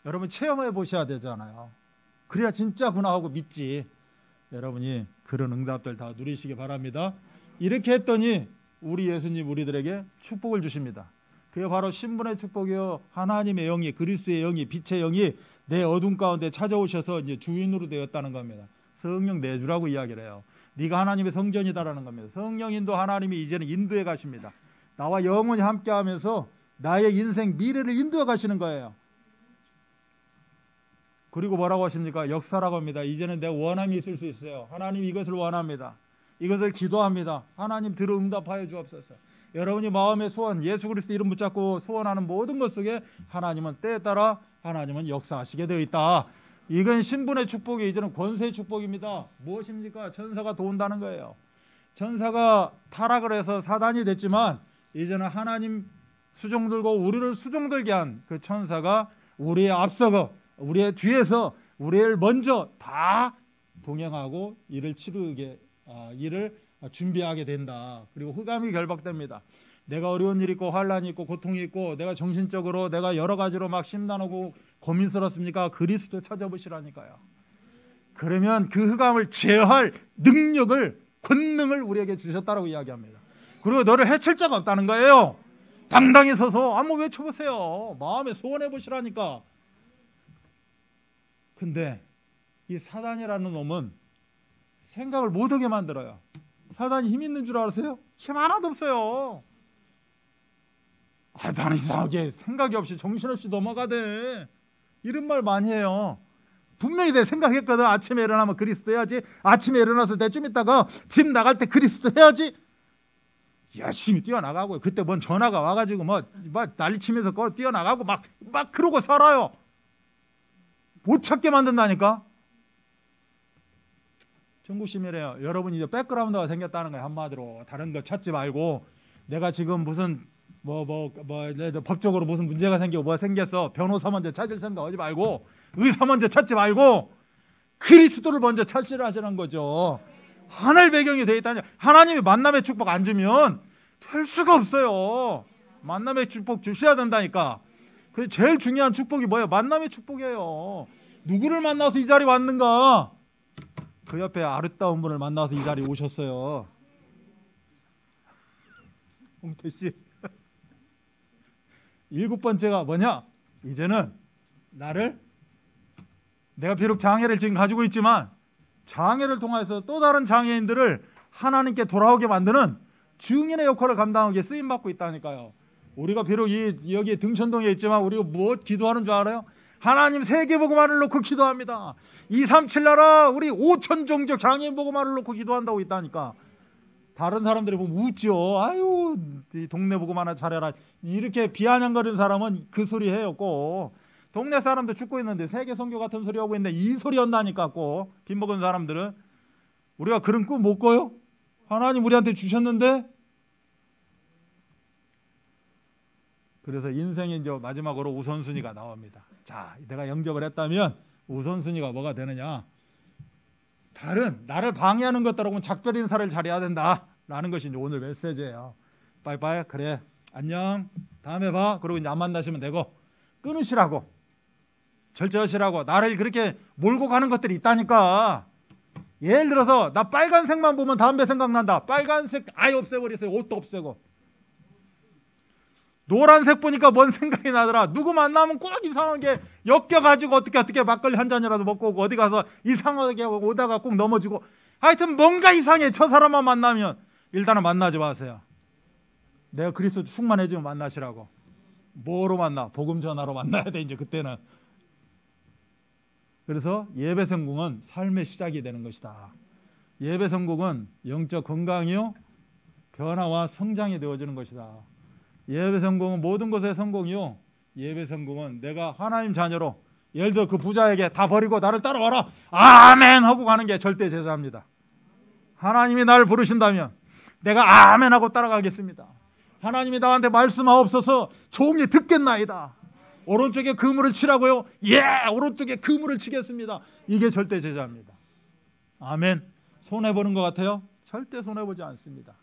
여러분 체험해 보셔야 되잖아요. 그래야 진짜구나 하고 믿지. 여러분이 그런 응답들 다 누리시기 바랍니다. 이렇게 했더니 우리 예수님 우리들에게 축복을 주십니다. 그게 바로 신분의 축복이요, 하나님의 영이, 그리스도의 영이, 빛의 영이 내 어둠 가운데 찾아오셔서 이제 주인으로 되었다는 겁니다. 성령 내주라고 이야기를 해요. 네가 하나님의 성전이다라는 겁니다. 성령인도 하나님이 이제는 인도해 가십니다. 나와 영원히 함께하면서 나의 인생 미래를 인도해 가시는 거예요. 그리고 뭐라고 하십니까? 역사라고 합니다. 이제는 내 원함이 있을 수 있어요. 하나님 이것을 원합니다. 이것을 기도합니다. 하나님 들어 응답하여 주옵소서. 여러분이 마음의 소원, 예수 그리스도 이름 붙잡고 소원하는 모든 것 속에 하나님은 때에 따라 하나님은 역사하시게 되어 있다. 이건 신분의 축복이 이제는 권세의 축복입니다. 무엇입니까? 천사가 도운다는 거예요. 천사가 타락을 해서 사단이 됐지만 이제는 하나님 수종들고 우리를 수종들게 한 그 천사가 우리의 앞서고 우리의 뒤에서 우리를 먼저 다 동행하고 일을 준비하게 된다. 그리고 흑암이 결박됩니다. 내가 어려운 일이 있고 환란이 있고 고통이 있고 내가 정신적으로 내가 여러 가지로 막 심란하고 고민스럽습니까? 그리스도 찾아보시라니까요. 그러면 그 흑암을 제어할 능력을, 권능을 우리에게 주셨다고 이야기합니다. 그리고 너를 해칠 자가 없다는 거예요. 당당히 서서 한번 외쳐보세요. 마음에 소원해 보시라니까. 근데 이 사단이라는 놈은 생각을 못하게 만들어요. 사단이 힘 있는 줄 아세요? 힘 하나도 없어요. 나는 이상하게 생각이 없이 정신없이 넘어가대. 이런 말 많이 해요. 분명히 내가 생각했거든. 아침에 일어나면 그리스도 해야지. 아침에 일어나서 내좀 있다가 집 나갈 때 그리스도 해야지. 열심히 뛰어나가고, 그때 뭔 전화가 와가지고 뭐 난리치면서 뛰어나가고 막 그러고 살아요. 못 찾게 만든다니까. 전국시민이에요. 여러분 이제 백그라운드가 생겼다는 거예요. 한마디로 다른 거 찾지 말고, 내가 지금 무슨 법적으로 무슨 문제가 생기고 뭐 생겼어, 변호사 먼저 찾을 생각 하지 말고, 의사 먼저 찾지 말고 그리스도를 먼저 찾으라 하시는 거죠. 하늘 배경이 되어 있다니. 하나님이 만남의 축복 안 주면 될 수가 없어요. 만남의 축복 주셔야 된다니까. 그 제일 중요한 축복이 뭐예요? 만남의 축복이에요. 누구를 만나서 이 자리에 왔는가? 그 옆에 아름다운 분을 만나서 이 자리에 오셨어요. 홍태씨. 7번째가 뭐냐? 이제는 내가 비록 장애를 지금 가지고 있지만 장애를 통해서 또 다른 장애인들을 하나님께 돌아오게 만드는 증인의 역할을 감당하게 쓰임받고 있다니까요. 우리가 비록 여기 등촌동에 있지만 우리가 무엇 기도하는 줄 알아요? 하나님 세계복음화를 놓고 기도합니다. 237 나라 우리 5천 종족 장애인 복음화를 놓고 기도한다고 있다니까. 다른 사람들이 보면 웃지요. 아유, 이 동네 복음화나 잘해라. 이렇게 비아냥거리는 사람은 그 소리 해요. 꼭 동네 사람도 죽고 있는데 세계 선교 같은 소리 하고 있는데 이 소리 한다니까. 꼭 빈먹은 사람들은. 우리가 그런 꿈 못 꿔요? 하나님 우리한테 주셨는데. 그래서 인생의 이제 마지막으로 우선순위가 나옵니다. 자, 내가 영접을 했다면 우선순위가 뭐가 되느냐? 나를 방해하는 것들하고는 작별 인사를 잘해야 된다라는 것이 이제 오늘 메시지예요. 빠이빠이, 그래, 안녕, 다음에 봐. 그러고 이제 안 만나시면 되고, 끊으시라고, 절제하시라고. 나를 그렇게 몰고 가는 것들이 있다니까. 예를 들어서 나 빨간색만 보면 담배 생각난다. 빨간색 아예 없애버리세요. 옷도 없애고. 노란색 보니까 뭔 생각이 나더라. 누구 만나면 꼭 이상하게 엮여가지고 어떻게 막걸리 한 잔이라도 먹고 오고, 어디 가서 이상하게 오다가 꼭 넘어지고. 하여튼 뭔가 이상해. 저 사람만 만나면 일단은 만나지 마세요. 내가 그리스도 충만해지면 만나시라고. 뭐로 만나? 복음 전하러 만나야 돼 이제 그때는. 그래서 예배 성공은 삶의 시작이 되는 것이다. 예배 성공은 영적 건강이요 변화와 성장이 되어지는 것이다. 예배 성공은 모든 것의 성공이요, 예배 성공은 내가 하나님 자녀로, 예를 들어 그 부자에게 다 버리고 나를 따라와라 아멘 하고 가는 게 절대 제자입니다. 하나님이 나를 부르신다면 내가 아멘 하고 따라가겠습니다. 하나님이 나한테 말씀하옵소서 종이 듣겠나이다. 오른쪽에 그물을 치라고요? 예, 오른쪽에 그물을 치겠습니다. 이게 절대 제자입니다. 아멘. 손해보는 것 같아요? 절대 손해보지 않습니다.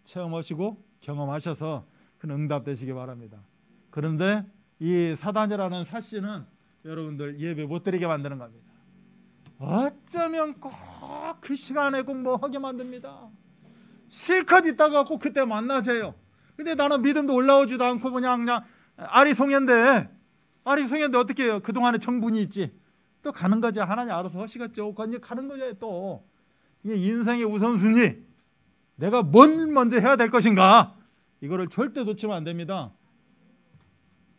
체험하시고 경험하셔서 큰 응답 되시기 바랍니다. 그런데 이 사단이라는 사씨는 여러분들 예배 못 드리게 만드는 겁니다. 어쩌면 꼭 그 시간에 꼭 뭐 하게 만듭니다. 실컷 있다가 꼭 그때 만나세요. 근데 나는 믿음도 올라오지도 않고 그냥 아리송인데 어떻게 해요? 그동안에 정분이 있지. 또 가는 거지. 하나님 알아서 하시겠죠. 이제 가는 거죠. 또 이게 인생의 우선순위, 내가 뭘 먼저 해야 될 것인가, 이거를 절대 놓치면 안 됩니다.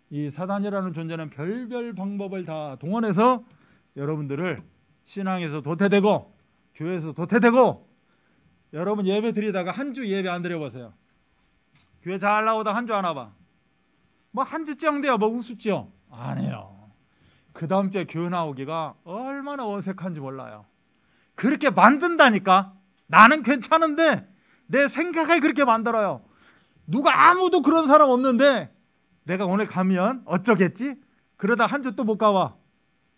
이 사단이라는 존재는 별별 방법을 다 동원해서 여러분들을 신앙에서 도태되고 교회에서 도태되고, 여러분 예배 드리다가 한 주 예배 안 드려보세요. 교회 잘 나오다 한 주 안 와봐. 뭐 한 주째 형돼요. 뭐 우습지요? 아니에요. 그 다음 주에 교회 나오기가 얼마나 어색한지 몰라요. 그렇게 만든다니까. 나는 괜찮은데 내 생각을 그렇게 만들어요. 누가 아무도 그런 사람 없는데 내가 오늘 가면 어쩌겠지? 그러다 한 주 또 못 가와.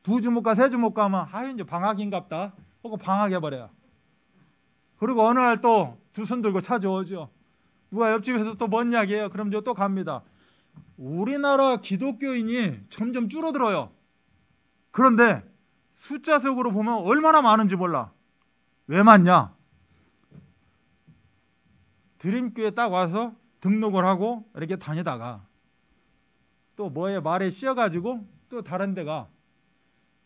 2주 못 가, 3주 못 가면 이제 방학인갑다 하고 방학해버려요. 그리고 어느 날 또 두 손 들고 찾아오죠. 누가 옆집에서 또 뭔 이야기해요. 그럼 또 갑니다. 우리나라 기독교인이 점점 줄어들어요. 그런데 숫자적으로 보면 얼마나 많은지 몰라. 왜 많냐? 드림교회 딱 와서 등록을 하고 이렇게 다니다가 또 뭐에 말에 씌어가지고 또 다른 데가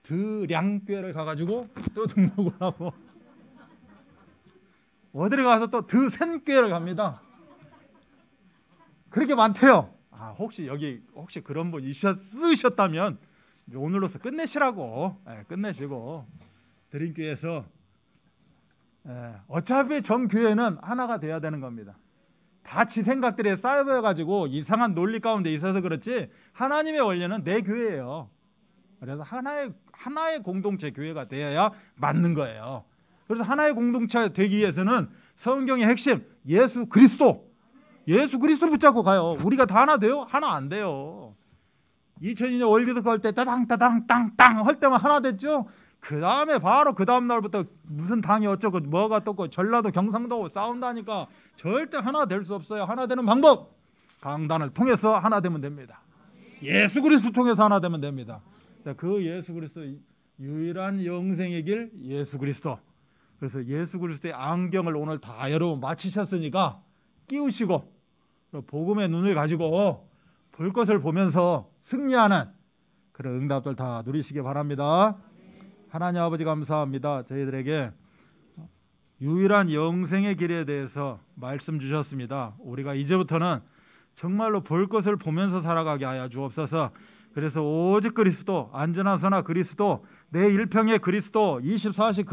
드량교회를 가가지고 또 등록을 하고 어디를 가서 또 드센교회를 갑니다. 그렇게 많대요. 혹시 여기 그런 분 있으셨다면 오늘로서 끝내시라고. 끝내시고 드림교회에서 어차피 전 교회는 하나가 돼야 되는 겁니다. 다 지 생각들에 쌓여가지고 이상한 논리 가운데 있어서 그렇지, 하나님의 원리는 내 교회예요. 그래서 하나의 공동체 교회가 되어야 맞는 거예요. 그래서 하나의 공동체가 되기 위해서는 성경의 핵심 예수 그리스도 붙잡고 가요. 우리가 다 하나 돼요? 하나 안 돼요. 2002년 월드컵 할 때 따당 땅땅 할 때만 하나 됐죠. 그 다음에 바로 그 다음 날부터 무슨 당이 어쩌고 뭐가 떴고 전라도 경상도 싸운다니까. 절대 하나 될 수 없어요. 하나 되는 방법, 강단을 통해서 하나 되면 됩니다. 예수 그리스도 통해서 하나 되면 됩니다. 그 예수 그리스도 유일한 영생의 길 예수 그리스도. 그래서 예수 그리스도의 안경을 오늘 다 여러분 맞히셨으니까 끼우시고 복음의 눈을 가지고 볼 것을 보면서 승리하는 그런 응답들 다 누리시기 바랍니다. 하나님 아버지 감사합니다. 저희들에게 유일한 영생의 길에 대해서 말씀 주셨습니다. 우리가 이제부터는 정말로 볼 것을 보면서 살아가게 하여 주옵소서. 그래서 오직 그리스도, 안전한 선한 그리스도, 내 일평의 그리스도, 24시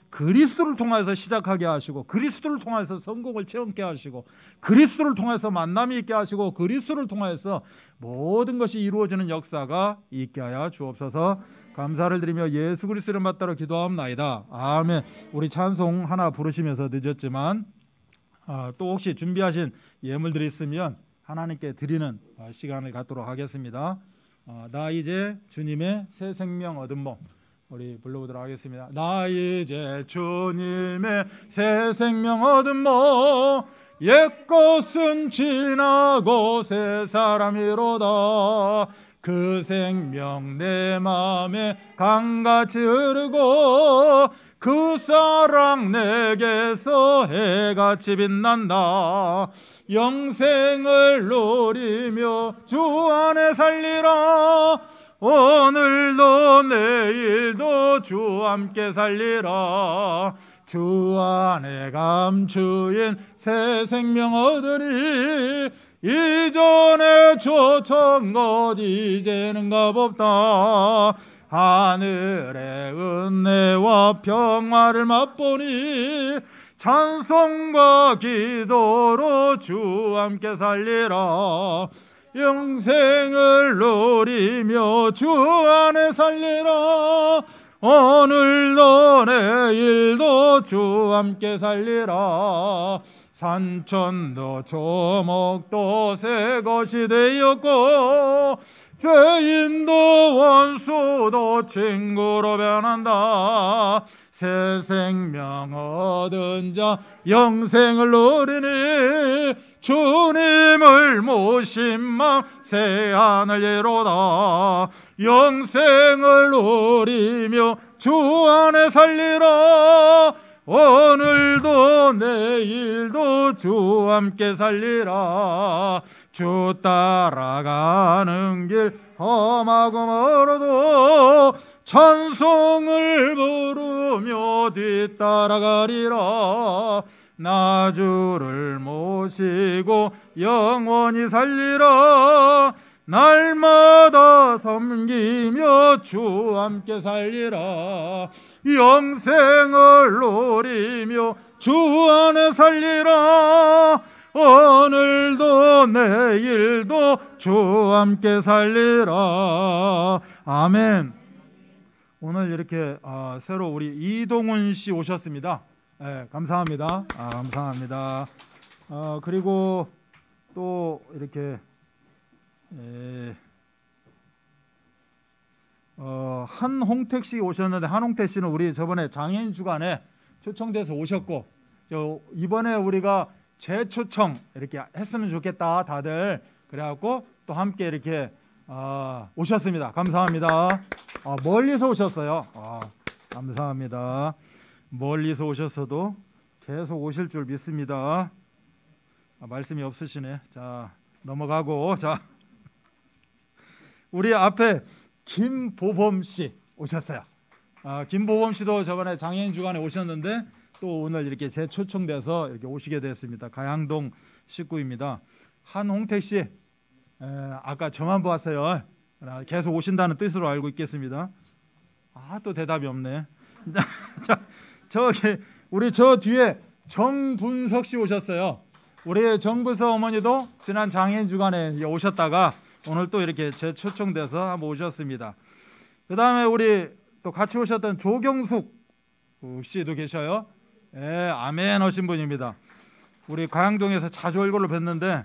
그리스도를 통해서 시작하게 하시고, 그리스도를 통해서 성공을 체험케 하시고, 그리스도를 통해서 만남이 있게 하시고, 그리스도를 통해서 모든 것이 이루어지는 역사가 있게 하여 주옵소서. 감사를 드리며 예수 그리스도를 맞따라 기도하옵나이다. 아멘. 우리 찬송 하나 부르시면서 늦었지만 또 혹시 준비하신 예물들이 있으면 하나님께 드리는 시간을 갖도록 하겠습니다. 나 이제 주님의 새 생명 얻은 몸, 우리 불러보도록 하겠습니다. 나 이제 주님의 새 생명 얻은 몸, 옛것은 지나고 새 사람이로다. 그 생명 내 맘에 강같이 흐르고, 그 사랑 내게서 해같이 빛난다. 영생을 누리며 주 안에 살리라. 오늘도 내일도 주 함께 살리라. 주 안에 감추인 새 생명 얻으니, 이전에 쫓은 것 이제는 값없다. 하늘의 은혜와 평화를 맛보니, 찬송과 기도로 주 함께 살리라. 영생을 누리며 주 안에 살리라. 오늘도 내일도 주 함께 살리라. 산천도 조목도 새 것이 되었고, 죄인도 원수도 친구로 변한다. 새 생명 얻은 자 영생을 누리니, 주님을 모신 마음 새 하늘이로다. 영생을 누리며 주 안에 살리라. 오늘도 내일도 주 함께 살리라. 주 따라가는 길 험하고 멀어도 찬송을 부르며 뒤따라가리라. 나 주를 모시고 영원히 살리라. 날마다 섬기며 주 함께 살리라. 영생을 누리며 주 안에 살리라. 오늘도 내일도 주 함께 살리라. 아멘. 오늘 이렇게 새로 우리 이동훈 씨 오셨습니다. 네, 감사합니다. 감사합니다. 그리고 또 이렇게 한홍택 씨 오셨는데, 한홍택 씨는 우리 저번에 장애인 주간에 초청돼서 오셨고, 이번에 우리가 재초청 이렇게 했으면 좋겠다 다들 그래갖고 또 함께 이렇게 오셨습니다. 감사합니다. 멀리서 오셨어요. 감사합니다. 멀리서 오셨어도 계속 오실 줄 믿습니다. 말씀이 없으시네. 자, 넘어가고, 자, 우리 앞에 김보범 씨 오셨어요. 김보범 씨도 저번에 장애인 주간에 오셨는데 또 오늘 이렇게 재초청돼서 이렇게 오시게 됐습니다. 가양동 식구입니다. 한홍택 씨, 아까 저만 보았어요. 계속 오신다는 뜻으로 알고 있겠습니다. 또 대답이 없네. 자, 저기 우리 저 뒤에 정분석 씨 오셨어요. 우리 정부서 어머니도 지난 장애인 주간에 오셨다가 오늘 또 이렇게 재초청돼서 한번 오셨습니다. 그 다음에 우리 또 같이 오셨던 조경숙 씨도 계셔요. 예, 아멘 하신 분입니다. 우리 가양동에서 자주 얼굴로 뵀는데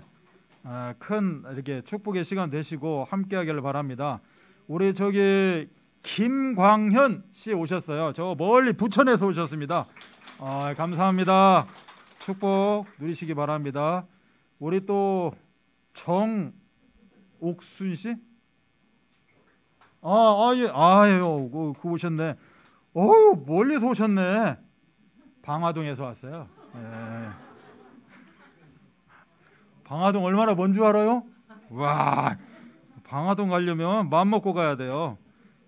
큰 이렇게 축복의 시간 되시고 함께하기를 바랍니다. 우리 저기 김광현 씨 오셨어요. 저 멀리 부천에서 오셨습니다. 감사합니다. 축복 누리시기 바랍니다. 우리 또 정옥순 씨, 그 오셨네. 멀리서 오셨네. 방화동에서 왔어요. 예. 방화동 얼마나 먼 줄 알아요? 와, 방화동 가려면 마음 먹고 가야 돼요.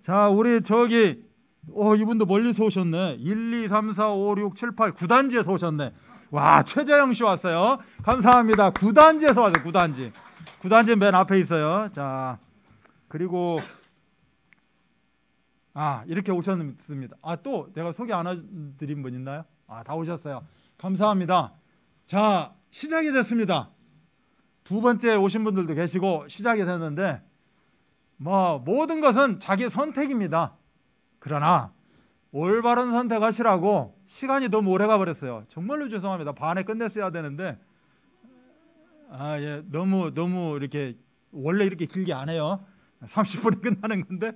자, 우리 저기 이분도 멀리서 오셨네. 1, 2, 3, 4, 5, 6, 7, 8 9단지에서 오셨네. 와, 최재영 씨 왔어요. 감사합니다. 9단지에서 왔어요. 9단지 맨 앞에 있어요. 자, 그리고 이렇게 오셨습니다. 또 내가 소개 안 해드린 분 있나요? 다 오셨어요. 감사합니다. 자, 시작이 됐습니다. 두 번째 오신 분들도 계시고 시작이 됐는데 모든 것은 자기 선택입니다. 그러나 올바른 선택하시라고 시간이 너무 오래 가버렸어요. 정말로 죄송합니다. 반에 끝냈어야 되는데 너무 이렇게 원래 이렇게 길게 안 해요. 30분에 끝나는 건데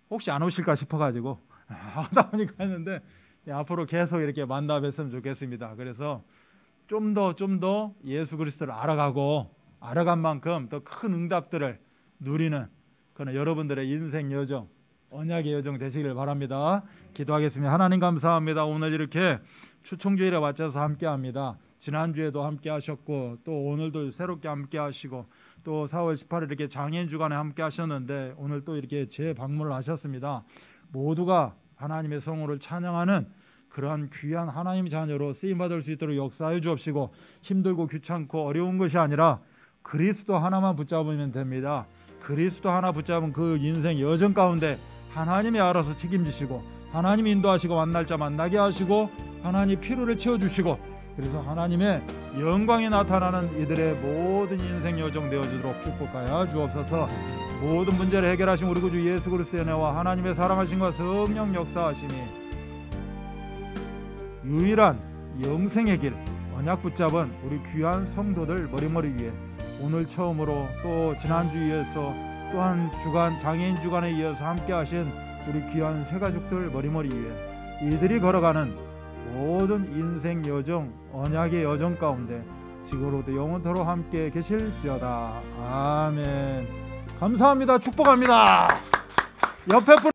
혹시 안 오실까 싶어가지고 하다 보니까 했는데 앞으로 계속 이렇게 만나 뵀으면 좋겠습니다. 그래서 좀 더 예수 그리스도를 알아간 만큼 더 큰 응답들을 누리는 그런 여러분들의 인생 여정, 언약의 여정 되시길 바랍니다. 기도하겠습니다. 하나님 감사합니다. 오늘 이렇게 추총주일에 맞춰서 함께합니다. 지난주에도 함께 하셨고 또 오늘도 새롭게 함께 하시고 또 4월 18일 이렇게 장애인 주간에 함께 하셨는데 오늘 또 이렇게 재방문을 하셨습니다. 모두가 하나님의 성호를 찬양하는 그러한 귀한 하나님의 자녀로 쓰임받을 수 있도록 역사해 주옵시고 힘들고 귀찮고 어려운 것이 아니라 그리스도 하나만 붙잡으면 됩니다. 그리스도 하나 붙잡은 그 인생 여정 가운데 하나님이 알아서 책임지시고 하나님이 인도하시고 만날 자 만나게 하시고 하나님 필요를 채워주시고 그래서 하나님의 영광이 나타나는 이들의 모든 인생 여정 되어주도록 축복하여 주옵소서. 모든 문제를 해결하신 우리 구주 예수 그리스도의 은혜와 하나님의 사랑하심과 성령 역사하심이 유일한 영생의 길 언약 붙잡은 우리 귀한 성도들 머리머리 위에 오늘 처음으로 또 지난주 이어서 또한 주간 장애인 주간에 이어서 함께 하신 우리 귀한 새가족들 머리머리 위에 이들이 걸어가는 모든 인생 여정 언약의 여정 가운데 지금으로도 영원토록 함께 계실지어다. 아멘. 감사합니다. 축복합니다. 옆에 분